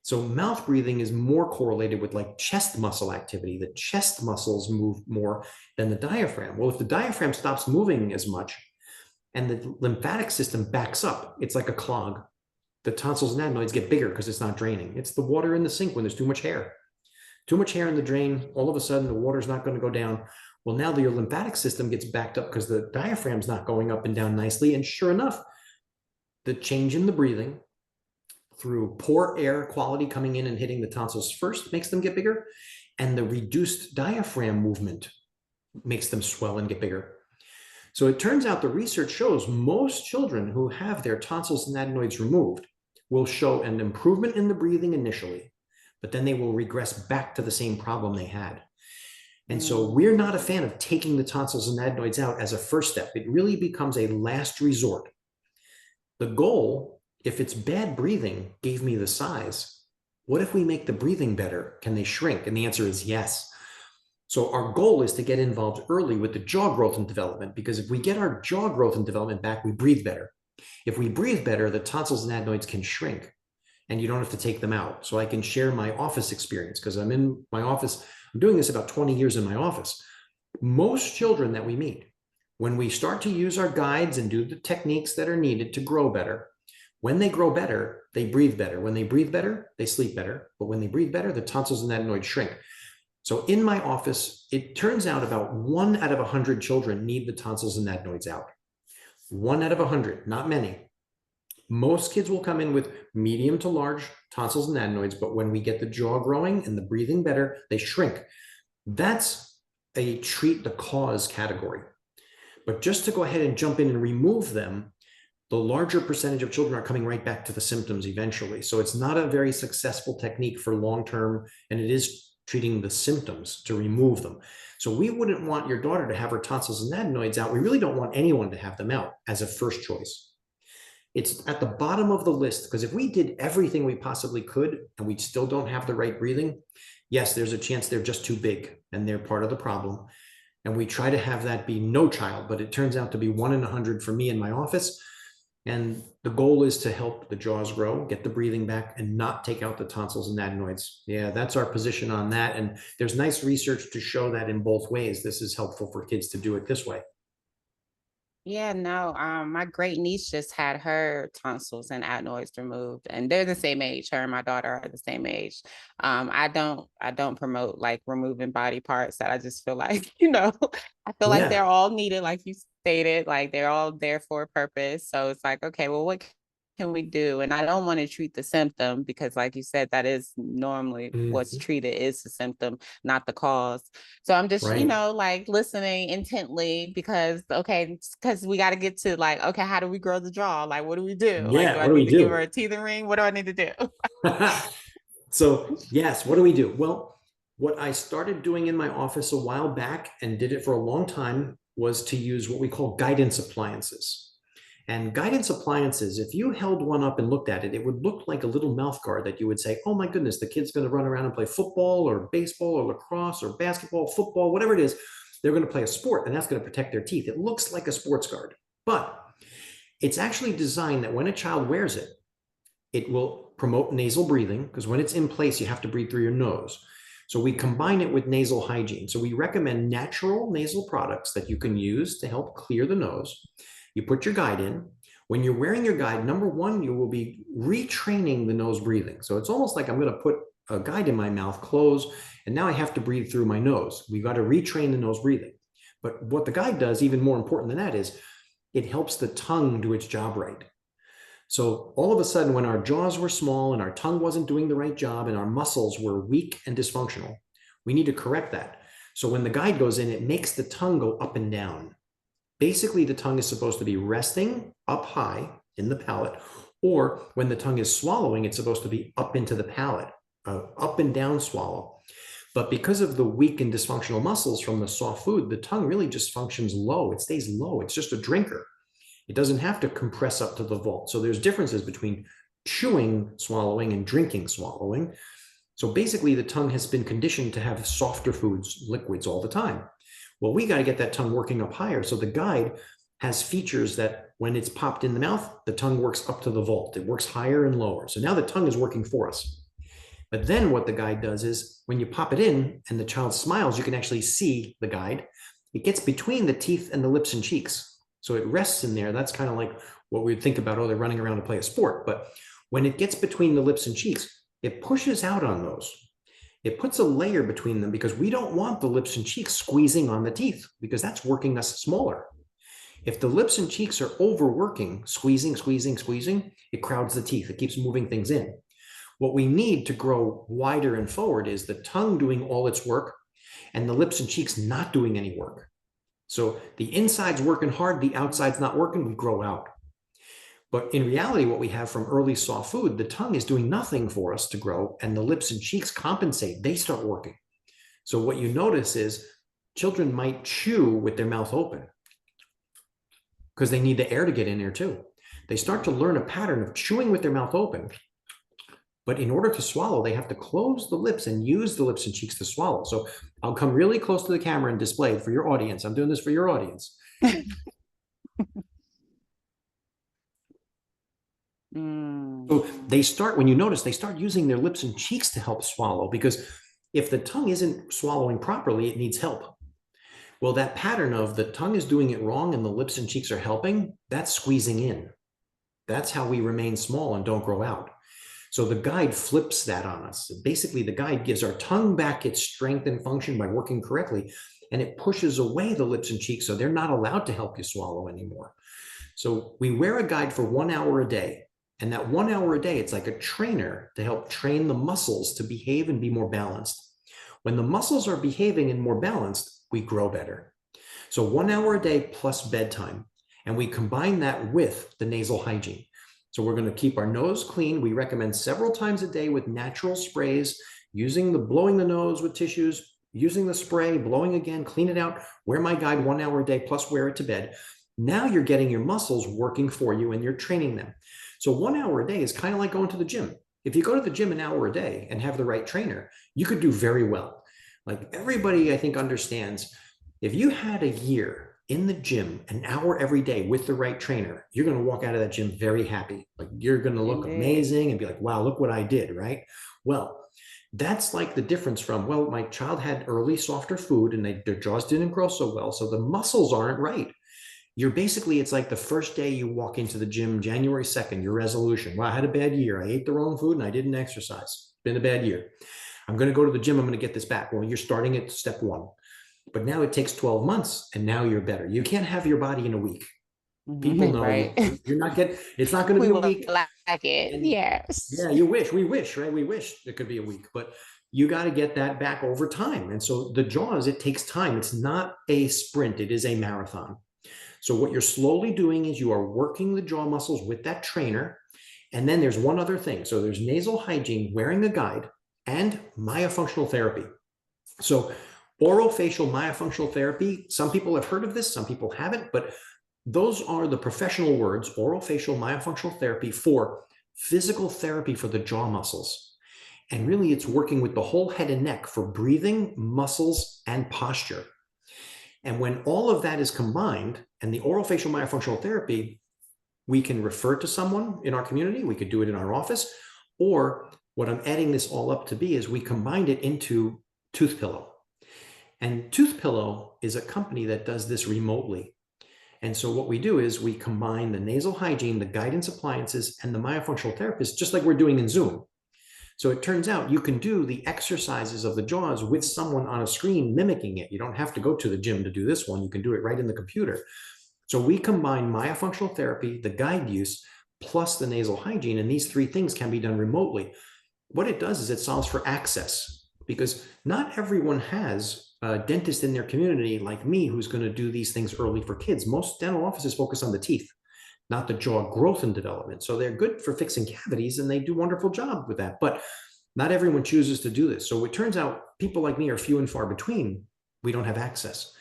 So mouth breathing is more correlated with like chest muscle activity. The chest muscles move more than the diaphragm. Well, if the diaphragm stops moving as much and the lymphatic system backs up, it's like a clog. The tonsils and adenoids get bigger because it's not draining. It's the water in the sink when there's too much hair. Too much hair in the drain, all of a sudden the water's not going to go down. Well, now your lymphatic system gets backed up because the diaphragm's not going up and down nicely. And sure enough, the change in the breathing through poor air quality coming in and hitting the tonsils first makes them get bigger. And the reduced diaphragm movement makes them swell and get bigger. So it turns out the research shows most children who have their tonsils and adenoids removed will show an improvement in the breathing initially, but then they will regress back to the same problem they had. And so we're not a fan of taking the tonsils and adenoids out as a first step. It really becomes a last resort. The goal, if it's bad breathing, gave me the size. What if we make the breathing better? Can they shrink? And the answer is yes. So our goal is to get involved early with the jaw growth and development, because if we get our jaw growth and development back, we breathe better. If we breathe better, the tonsils and adenoids can shrink and you don't have to take them out. So I can share my office experience because I'm in my office. I'm doing this about 20 years in my office. Most children that we meet, when we start to use our guides and do the techniques that are needed to grow better, when they grow better, they breathe better. When they breathe better, they sleep better. But when they breathe better, the tonsils and adenoids shrink. So in my office, it turns out about 1 out of 100 children need the tonsils and adenoids out. 1 out of 100, not many. Most kids will come in with medium to large tonsils and adenoids, but when we get the jaw growing and the breathing better, they shrink. That's a treat the cause category. But just to go ahead and jump in and remove them, the larger percentage of children are coming right back to the symptoms eventually. So it's not a very successful technique for long-term, and it is treating the symptoms to remove them. So we wouldn't want your daughter to have her tonsils and adenoids out. We really don't want anyone to have them out as a first choice. It's at the bottom of the list, because if we did everything we possibly could and we still don't have the right breathing, yes, there's a chance they're just too big and they're part of the problem. And we try to have that be no child, but it turns out to be 1 in 100 for me in my office. And the goal is to help the jaws grow, get the breathing back, and not take out the tonsils and adenoids. Yeah, that's our position on that. And there's nice research to show that in both ways. This is helpful for kids to do it this way. Yeah, no, my great niece just had her tonsils and adenoids removed, and they're the same age. Her and my daughter are the same age. I don't promote like removing body parts that I just feel like, I feel like they're Yeah. all needed, like you stated, like they're all there for a purpose. So it's like, okay, well, what can we do? And I don't want to treat the symptom because, like you said, that is normally what's Mhm. treated is the symptom, not the cause. So I'm just, Right. like listening intently because, okay, because we got to get to like, okay, how do we grow the jaw? Like, what do we do? Like, do Yeah. I What do we need to give her do? a teething ring? What do I need to do? So, yes, what do we do? Well, what I started doing in my office a while back and did it for a long time was to use what we call guidance appliances. And guidance appliances, if you held one up and looked at it, it would look like a little mouth guard that you would say, oh my goodness, the kid's going to run around and play football or baseball or lacrosse or basketball, football, whatever it is. They're going to play a sport and that's going to protect their teeth. It looks like a sports guard, but it's actually designed that when a child wears it, it will promote nasal breathing because when it's in place, you have to breathe through your nose. So we combine it with nasal hygiene. So we recommend natural nasal products that you can use to help clear the nose. You put your guide in. When you're wearing your guide, number one, you will be retraining the nose breathing. So it's almost like I'm going to put a guide in my mouth, close, and now I have to breathe through my nose. We've got to retrain the nose breathing. But what the guide does, even more important than that, is it helps the tongue do its job right. So all of a sudden, when our jaws were small and our tongue wasn't doing the right job and our muscles were weak and dysfunctional, we need to correct that. So when the guide goes in, it makes the tongue go up and down. Basically, the tongue is supposed to be resting up high in the palate, or when the tongue is swallowing, it's supposed to be up into the palate, up and down swallow. But because of the weak and dysfunctional muscles from the soft food, the tongue really just functions low. It stays low. It's just a drinker. It doesn't have to compress up to the vault. So there's differences between chewing swallowing and drinking swallowing. So basically, the tongue has been conditioned to have softer foods, liquids all the time. Well, we got to get that tongue working up higher. So the guide has features that when it's popped in the mouth, the tongue works up to the vault. It works higher and lower. So now the tongue is working for us. But then what the guide does is when you pop it in and the child smiles, you can actually see the guide. It gets between the teeth and the lips and cheeks. So it rests in there. That's kind of like what we'd think about, oh, they're running around to play a sport. But when it gets between the lips and cheeks, it pushes out on those. It puts a layer between them because we don't want the lips and cheeks squeezing on the teeth because that's working us smaller. If the lips and cheeks are overworking, squeezing, squeezing, squeezing, it crowds the teeth. It keeps moving things in. What we need to grow wider and forward is the tongue doing all its work and the lips and cheeks not doing any work. So the inside's working hard, the outside's not working, we grow out. But in reality, what we have from early soft food, the tongue is doing nothing for us to grow, and the lips and cheeks compensate. They start working. So what you notice is children might chew with their mouth open because they need the air to get in there too. They start to learn a pattern of chewing with their mouth open. But in order to swallow, they have to close the lips and use the lips and cheeks to swallow. So I'll come really close to the camera and display it for your audience. I'm doing this for your audience. So they start, when you notice, they start using their lips and cheeks to help swallow because if the tongue isn't swallowing properly, it needs help. Well, that pattern of the tongue is doing it wrong and the lips and cheeks are helping, that's squeezing in. That's how we remain small and don't grow out. So the guide flips that on us. Basically, the guide gives our tongue back its strength and function by working correctly, and it pushes away the lips and cheeks so they're not allowed to help you swallow anymore. So we wear a guide for 1 hour a day. And that 1 hour a day, it's like a trainer to help train the muscles to behave and be more balanced. When the muscles are behaving and more balanced, we grow better. So 1 hour a day plus bedtime. And we combine that with the nasal hygiene. So we're going to keep our nose clean. We recommend several times a day with natural sprays, blowing the nose with tissues, using the spray, blowing again, clean it out, wear my guide 1 hour a day, plus wear it to bed. Now you're getting your muscles working for you and you're training them. So 1 hour a day is kind of like going to the gym. If you go to the gym an hour a day and have the right trainer, you could do very well. Like everybody, I think, understands if you had a year in the gym an hour every day with the right trainer, you're going to walk out of that gym very happy. Like you're going to look amazing and be like, wow, look what I did, right? Well, that's like the difference from, well, my child had early softer food and their jaws didn't grow so well, so the muscles aren't right. It's like the first day you walk into the gym, January 2nd, your resolution. Well, I had a bad year. I ate the wrong food and I didn't exercise. It's been a bad year. I'm going to go to the gym. I'm going to get this back. Well, you're starting at step one. But now it takes 12 months and now you're better. You can't have your body in a week. People know Right. you're not getting, it's not going to We be a would week. like it. And Yes. yeah, we wish, right? We wish it could be a week, but you got to get that back over time. And so the jaws, it takes time. It's not a sprint, it is a marathon. So what you're slowly doing is you are working the jaw muscles with that trainer. And then there's one other thing. So there's nasal hygiene, wearing a guide, and myofunctional therapy. So orofacial myofunctional therapy, some people have heard of this, some people haven't, but those are the professional words, orofacial myofunctional therapy, for physical therapy for the jaw muscles. And really, it's working with the whole head and neck for breathing, muscles, and posture. And when all of that is combined, and the orofacial myofunctional therapy, we can refer to someone in our community, we could do it in our office, or what I'm adding this all up to be is we combined it into Tooth Pillow. And Tooth Pillow is a company that does this remotely. And so what we do is we combine the nasal hygiene, the guidance appliances, and the myofunctional therapist, just like we're doing in Zoom. So it turns out you can do the exercises of the jaws with someone on a screen mimicking it. You don't have to go to the gym to do this one. You can do it right in the computer. So we combine myofunctional therapy, the guide use, plus the nasal hygiene, and these three things can be done remotely. What it does is it solves for access, because not everyone has a dentist in their community like me who's going to do these things early for kids. Most dental offices focus on the teeth, not the jaw growth and development. So they're good for fixing cavities and they do a wonderful job with that. But not everyone chooses to do this. So it turns out people like me are few and far between. We don't have access.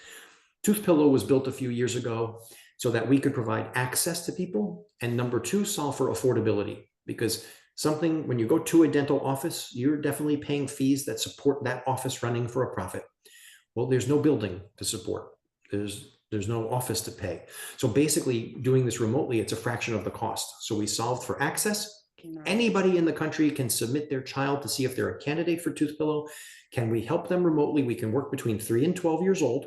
Tooth Pillow was built a few years ago so that we could provide access to people. And number two, solve for affordability, because something, when you go to a dental office, you're definitely paying fees that support that office running for a profit. Well, there's no building to support. There's no office to pay. So basically doing this remotely, it's a fraction of the cost. So we solved for access. Anybody in the country can submit their child to see if they're a candidate for Tooth Pillow. Can we help them remotely? We can work between 3 and 12 years old.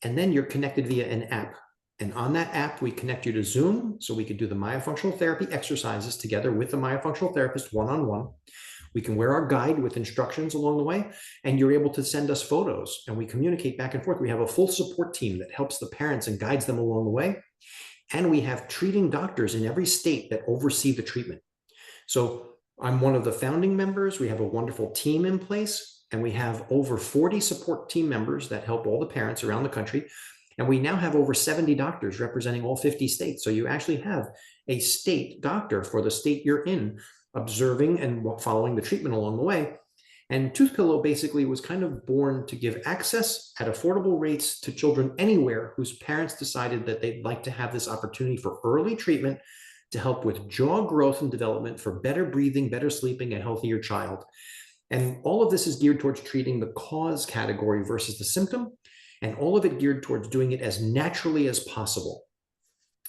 And then you're connected via an app. And on that app, we connect you to Zoom. So we could do the myofunctional therapy exercises together with the myofunctional therapist one-on-one. We can wear our guide with instructions along the way, and you're able to send us photos and we communicate back and forth. We have a full support team that helps the parents and guides them along the way. And we have treating doctors in every state that oversee the treatment. So I'm one of the founding members. We have a wonderful team in place, and we have over 40 support team members that help all the parents around the country. And we now have over 70 doctors representing all 50 states. So you actually have a state doctor for the state you're in, observing and following the treatment along the way. And Tooth Pillow basically was kind of born to give access at affordable rates to children anywhere whose parents decided that they'd like to have this opportunity for early treatment to help with jaw growth and development for better breathing, better sleeping, and healthier child. And all of this is geared towards treating the cause category versus the symptom, and all of it geared towards doing it as naturally as possible.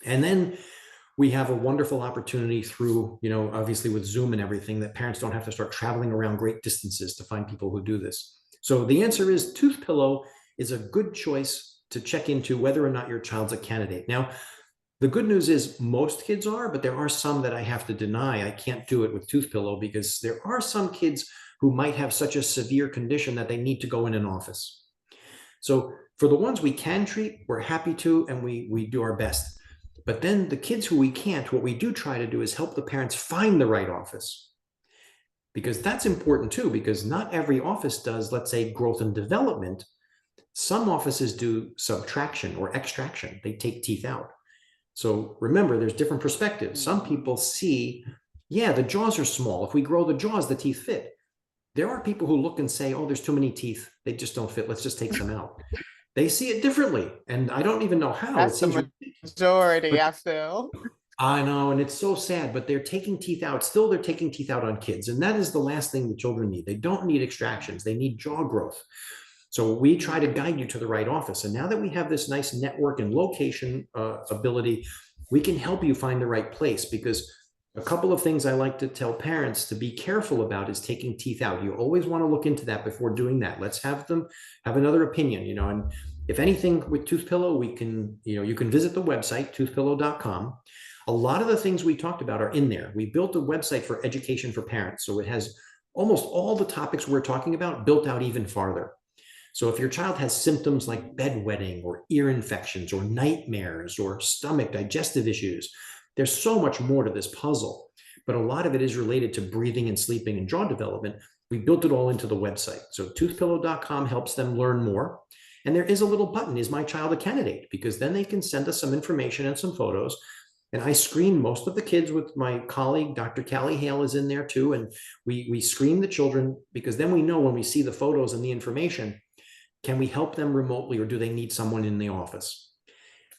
And then we have a wonderful opportunity through, obviously with Zoom and everything, that parents don't have to start traveling around great distances to find people who do this. So the answer is Tooth Pillow is a good choice to check into whether or not your child's a candidate. Now, the good news is most kids are, but there are some that I have to deny. I can't do it with Tooth Pillow because there are some kids who might have such a severe condition that they need to go in an office. So for the ones we can treat, we're happy to, and we do our best. But then the kids who we can't, what we do try to do is help the parents find the right office. Because that's important too, because not every office does, let's say, growth and development. Some offices do subtraction or extraction. They take teeth out. So remember, there's different perspectives. Some people see, yeah, the jaws are small. If we grow the jaws, the teeth fit. There are people who look and say, oh, there's too many teeth. They just don't fit. Let's just take them out. They see it differently. And I don't even know how. That's the majority, I feel. I know, and it's so sad, but they're taking teeth out. Still, they're taking teeth out on kids. And that is the last thing the children need. They don't need extractions. They need jaw growth. So we try to guide you to the right office. And now that we have this nice network and location ability, we can help you find the right place, because a couple of things I like to tell parents to be careful about is taking teeth out. You always want to look into that before doing that. Let's have them have another opinion, and if anything with Tooth Pillow, we can, you can visit the website, toothpillow.com. A lot of the things we talked about are in there. We built a website for education for parents. So it has almost all the topics we're talking about built out even farther. So if your child has symptoms like bedwetting or ear infections or nightmares or stomach digestive issues, there's so much more to this puzzle. But a lot of it is related to breathing and sleeping and jaw development. We built it all into the website. So toothpillow.com helps them learn more. And there is a little button, is my child a candidate? Because then they can send us some information and some photos. And I screen most of the kids with my colleague, Dr. Callie Hale is in there too. And we screen the children because then we know when we see the photos and the information, can we help them remotely or do they need someone in the office?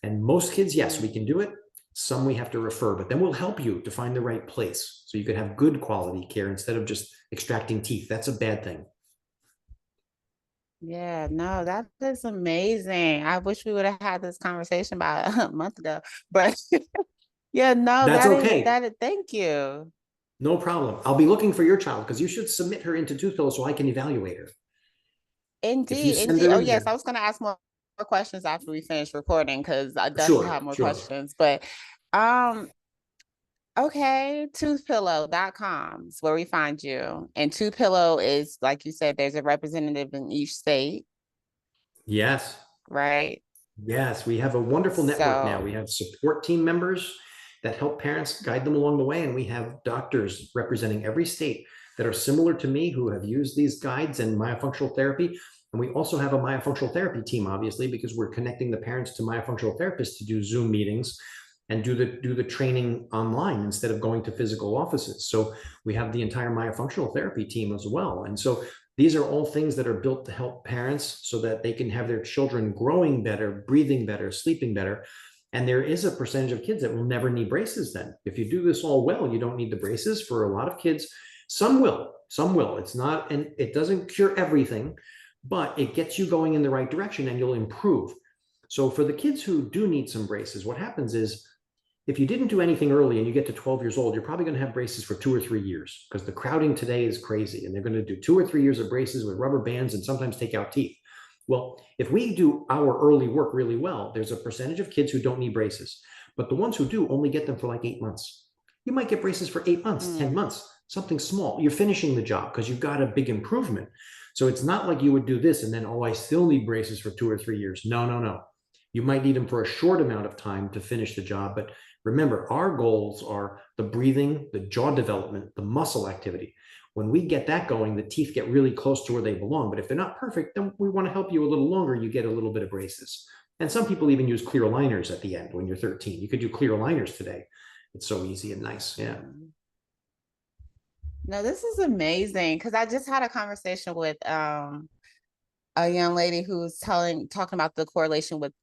And most kids, yes, we can do it. Some we have to refer, but then we'll help you to find the right place so you can have good quality care instead of just extracting teeth. That's a bad thing. Yeah, no, that is amazing. I wish we would have had this conversation about a month ago, but yeah, no, That's okay. thank you. No problem. I'll be looking for your child because you should submit her into Toothpillow so I can evaluate her. If you Indeed, send indeed. her Oh, in yes, there. I was going to ask more questions after we finish recording because I definitely Sure, have more sure. questions. But um, okay, toothpillow.com is where we find you. And Toothpillow is, like you said, there's a representative in each state, Yes. right? Yes, we have a wonderful network now. So, We have support team members that help parents guide them along the way, and we have doctors representing every state that are similar to me who have used these guides and myofunctional therapy. And we also have a myofunctional therapy team, obviously, because we're connecting the parents to myofunctional therapists to do Zoom meetings and do the training online instead of going to physical offices. So we have the entire myofunctional therapy team as well. And so these are all things that are built to help parents so that they can have their children growing better, breathing better, sleeping better. And there is a percentage of kids that will never need braces then. If you do this all well, you don't need the braces for a lot of kids. Some will, some will. It's not, and it doesn't cure everything, but it gets you going in the right direction and you'll improve. So for the kids who do need some braces, what happens is if you didn't do anything early and you get to 12 years old, you're probably going to have braces for 2 or 3 years because the crowding today is crazy. And they're going to do 2 or 3 years of braces with rubber bands and sometimes take out teeth. Well, if we do our early work really well, there's a percentage of kids who don't need braces. But the ones who do only get them for like 8 months. You might get braces for 8 months, 10 mm, months, something small. You're finishing the job because you've got a big improvement. So it's not like you would do this and then, oh, I still need braces for 2 or 3 years. No, no, no. You might need them for a short amount of time to finish the job, but remember, our goals are the breathing, the jaw development, the muscle activity. When we get that going, the teeth get really close to where they belong. But if they're not perfect, then we want to help you a little longer. You get a little bit of braces. And some people even use clear aligners at the end when you're 13. You could do clear aligners today. It's so easy and nice. Yeah. mm. No, this is amazing because I just had a conversation with a young lady who was talking about the correlation with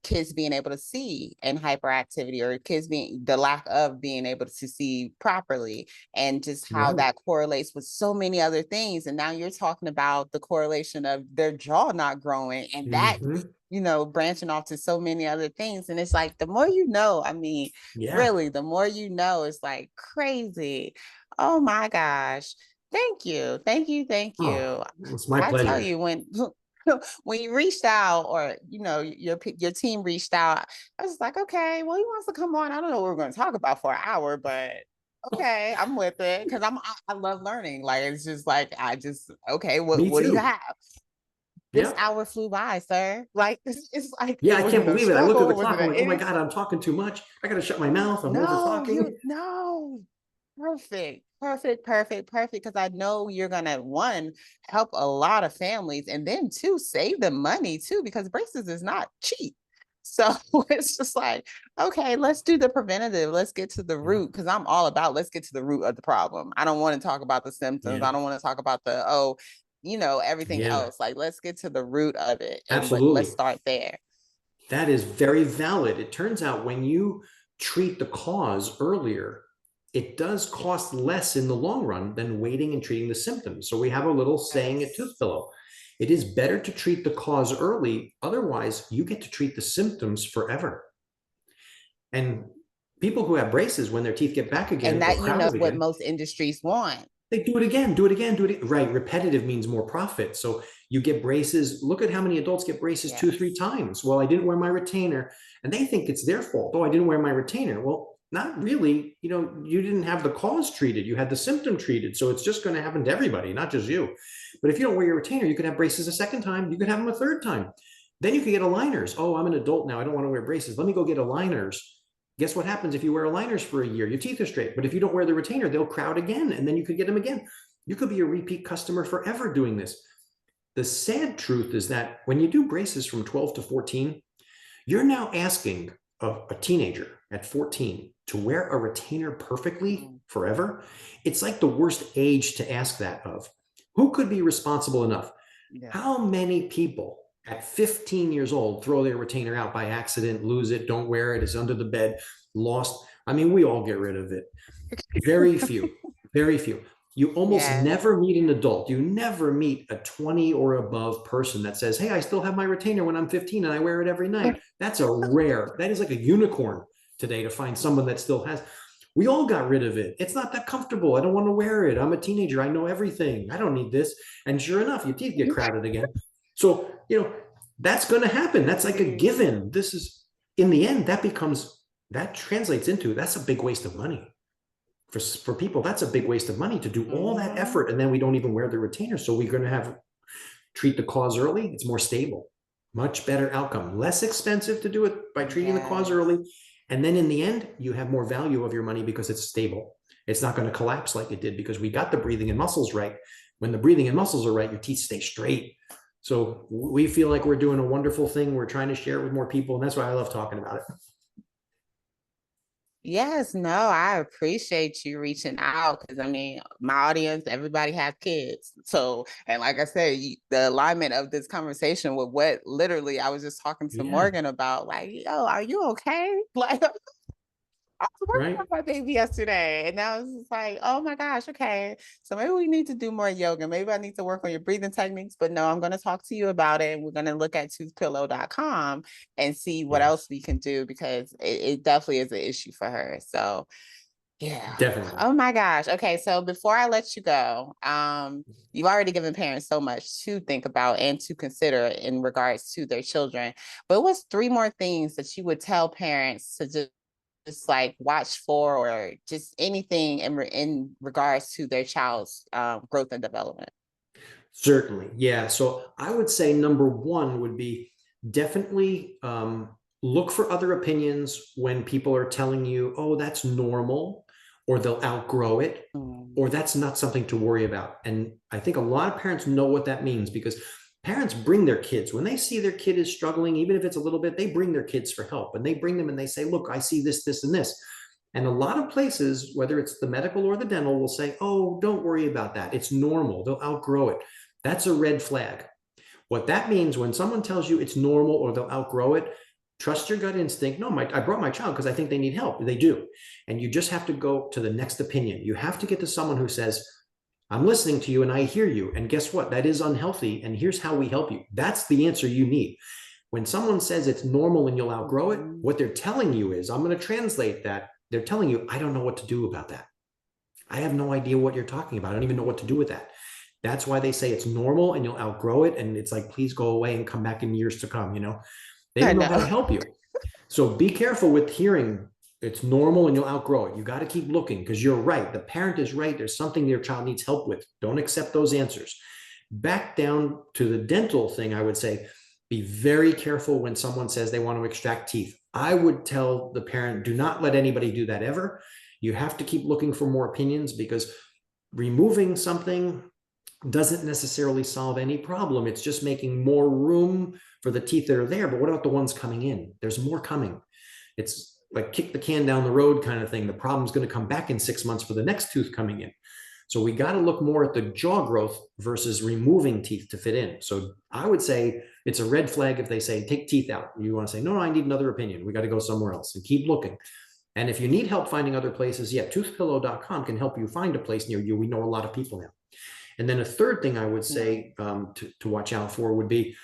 kids being able to see and hyperactivity or kids being the lack of being able to see properly and just how Right. that correlates with so many other things. And now you're talking about the correlation of their jaw not growing and that, Mm-hmm. branching off to so many other things. And it's like, the more you know, I mean, Yeah. really, the more you know, it's like crazy. Oh my gosh. Thank you. Thank you. Thank Oh, you. it's my I tell pleasure. you, when you reached out or your team reached out, I was like, okay, well, he wants to come on. I don't know what we're going to talk about for an hour, but okay, I'm with it because I love learning. Like it's just like okay, Me what do you too. have? This Yeah. hour flew by, sir. Like it's like Yeah, it I can't wasn't a believe it. I look at the struggle, it clock. wasn't I'm an like, oh my any. God, I'm talking too much. I got to shut my mouth. I'm over No, talking. you no. Perfect, perfect, perfect, perfect. Because I know you're gonna one help a lot of families, and then two save them money too, because braces is not cheap. So it's just like, okay, let's do the preventative. Let's get to the Yeah. root because I'm all about let's get to the root of the problem. I don't want to talk about the symptoms. Yeah. I don't want to talk about everything Yeah. else. Like let's get to the root of it and let's Absolutely. start there. That is very valid. It turns out when you treat the cause earlier, it does cost less in the long run than waiting and treating the symptoms. So we have a little saying at Yes. Toothpillow. It is better to treat the cause early. Otherwise, you get to treat the symptoms forever. And people who have braces, when their teeth get back And again or that crowded what again, most industries want. they do it again, do it again, do it again. Right. Repetitive means more profit. So you get braces. Look at how many adults get braces two, three Yes. times. Well, I didn't wear my retainer. And they think it's their fault. Oh, I didn't wear my retainer. Well, not really. You didn't have the cause treated, you had the symptom treated. So it's just going to happen to everybody, not just you. But if you don't wear your retainer, you could have braces a second time, you could have them a third time. Then you could get aligners. Oh, I'm an adult now, I don't want to wear braces, let me go get aligners. Guess what happens if you wear aligners for a year? Your teeth are straight. But if you don't wear the retainer, they'll crowd again, and then you could get them again. You could be a repeat customer forever doing this. The sad truth is that when you do braces from 12 to 14, you're now asking a teenager at 14 to wear a retainer perfectly forever. It's like the worst age to ask that of. Who could be responsible enough? Yeah. How many people at 15 years old throw their retainer out by accident, lose it, don't wear it, is under the bed, lost? I mean, we all get rid of it. Very few, very few. You almost never meet an adult. You never meet a 20 or above person that says, hey, I still have my retainer when I'm 15 and I wear it every night. That's a rare, that is like a unicorn today to find someone that still has. We all got rid of it. It's not that comfortable. I don't want to wear it. I'm a teenager. I know everything. I don't need this. And sure enough, your teeth get crowded again. So, that's going to happen. That's like a given. This is, in the end, that translates into, that's a big waste of money. For people, that's a big waste of money to do all that effort, and then we don't even wear the retainer. So we're going to treat the cause early. It's more stable, much better outcome, less expensive to do it by treating the cause early. And then in the end, you have more value of your money because it's stable. It's not going to collapse like it did because we got the breathing and muscles right. When the breathing and muscles are right, your teeth stay straight. So we feel like we're doing a wonderful thing. We're trying to share it with more people, and that's why I love talking about it. Yes, no, I appreciate you reaching out because I mean, my audience, everybody has kids. So, and like I said, the alignment of this conversation with what literally I was just talking to Morgan about, like, yo, are you okay? Like, I was working on my baby yesterday, and now it's just like, oh my gosh, okay. So maybe we need to do more yoga. Maybe I need to work on your breathing techniques. But no, I'm going to talk to you about it. And we're going to look at toothpillow.com and see what else we can do because it definitely is an issue for her. So yeah. Definitely. Oh my gosh. Okay. So before I let you go, you've already given parents so much to think about and to consider in regards to their children. But what's 3 more things that you would tell parents to just like watch for, or just anything in regards to their child's growth and development? Certainly. Yeah. So I would say number one would be definitely look for other opinions when people are telling you, oh, that's normal, or they'll outgrow it, or that's not something to worry about. And I think a lot of parents know what that means because parents bring their kids when they see their kid is struggling, even if it's a little bit, they bring their kids for help, and they bring them and they say, look, I see this, this, and this. And a lot of places, whether it's the medical or the dental, will say, oh, don't worry about that. It's normal. They'll outgrow it. That's a red flag. What that means when someone tells you it's normal or they'll outgrow it, trust your gut instinct. No, I brought my child because I think they need help. They do. And you just have to go to the next opinion. You have to get to someone who says, I'm listening to you and I hear you. And guess what? That is unhealthy. And here's how we help you. That's the answer you need. When someone says it's normal and you'll outgrow it, what they're telling you is, I'm going to translate that. They're telling you, I don't know what to do about that. I have no idea what you're talking about. I don't even know what to do with that. That's why they say it's normal and you'll outgrow it. And it's like, please go away and come back in years to come. They don't know how to help you. So be careful with hearing it's normal and you'll outgrow it. You got to keep looking because you're right. The parent is right. There's something your child needs help with. Don't accept those answers. Back down to the dental thing, I would say, be very careful when someone says they want to extract teeth. I would tell the parent, do not let anybody do that ever. You have to keep looking for more opinions because removing something doesn't necessarily solve any problem. It's just making more room for the teeth that are there. But what about the ones coming in? There's more coming. It's like kick the can down the road kind of thing. The problem's going to come back in 6 months for the next tooth coming in. So we got to look more at the jaw growth versus removing teeth to fit in. So I would say it's a red flag if they say, take teeth out. You want to say, no, I need another opinion. We got to go somewhere else and keep looking. And if you need help finding other places, toothpillow.com can help you find a place near you. We know a lot of people now. And then a third thing I would say to watch out for would be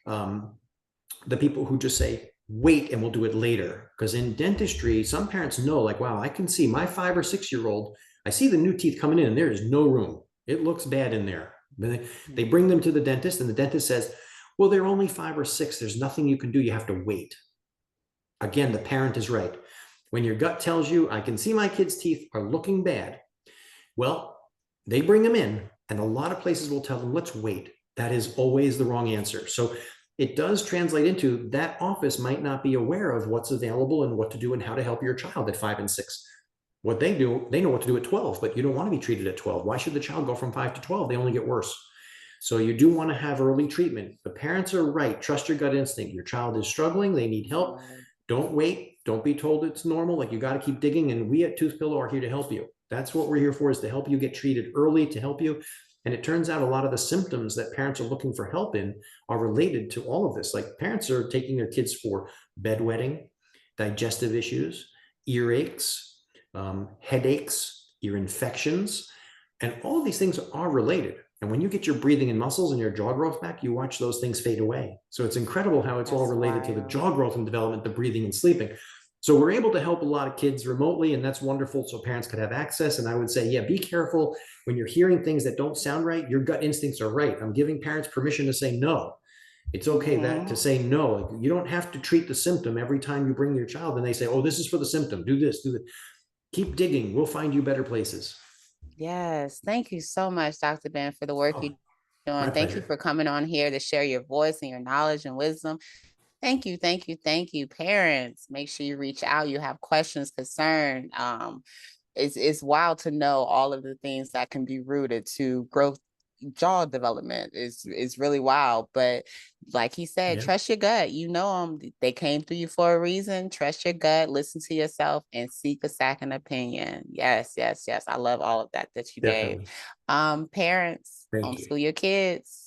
the people who just say, wait, and we'll do it later. Because in dentistry, some parents know, like, wow, I can see my 5 or 6 year old, I see the new teeth coming in and there is no room. It looks bad in there. They bring them to the dentist and the dentist says, well, they're only 5 or 6. There's nothing you can do. You have to wait. Again, the parent is right. When your gut tells you, I can see my kids' teeth are looking bad, well, they bring them in, and a lot of places will tell them, let's wait. That is always the wrong answer. So it does translate into that office might not be aware of what's available and what to do and how to help your child at 5 and 6. What they do, they know what to do at 12, but you don't want to be treated at 12. Why should the child go from 5 to 12? They only get worse. So you do want to have early treatment. The parents are right. Trust your gut instinct. Your child is struggling. They need help. Don't wait. Don't be told it's normal. Like, you got to keep digging. And we at Tooth Pillow are here to help you. That's what we're here for, is to help you get treated early, to help you. And it turns out a lot of the symptoms that parents are looking for help in are related to all of this. Like, parents are taking their kids for bedwetting, digestive issues, earaches, headaches, ear infections, and all of these things are related. And when you get your breathing and muscles and your jaw growth back, you watch those things fade away. So it's incredible how it's all related to the jaw growth and development, the breathing and sleeping. So we're able to help a lot of kids remotely, and that's wonderful. So parents could have access. And I would say, yeah, be careful when you're hearing things that don't sound right. Your gut instincts are right. I'm giving parents permission to say no. It's okay that to say no. Like, you don't have to treat the symptom every time you bring your child and they say, oh, this is for the symptom. Do this, do that. Keep digging. We'll find you better places. Yes. Thank you so much, Dr. Ben, for the work you're Oh, doing. my Thank you pleasure. for coming on here to share your voice and your knowledge and wisdom. Thank you, thank you, thank you. Parents, make sure you reach out. You have questions, concern. It's wild to know all of the things that can be rooted to growth. Jaw development is really wild, but like he said, Yeah, trust your gut. You know them; they came through you for a reason. Trust your gut, listen to yourself, and seek a second opinion. Yes, yes, yes. I love all of that you gave. definitely. Parents, Thank you. homeschool your kids.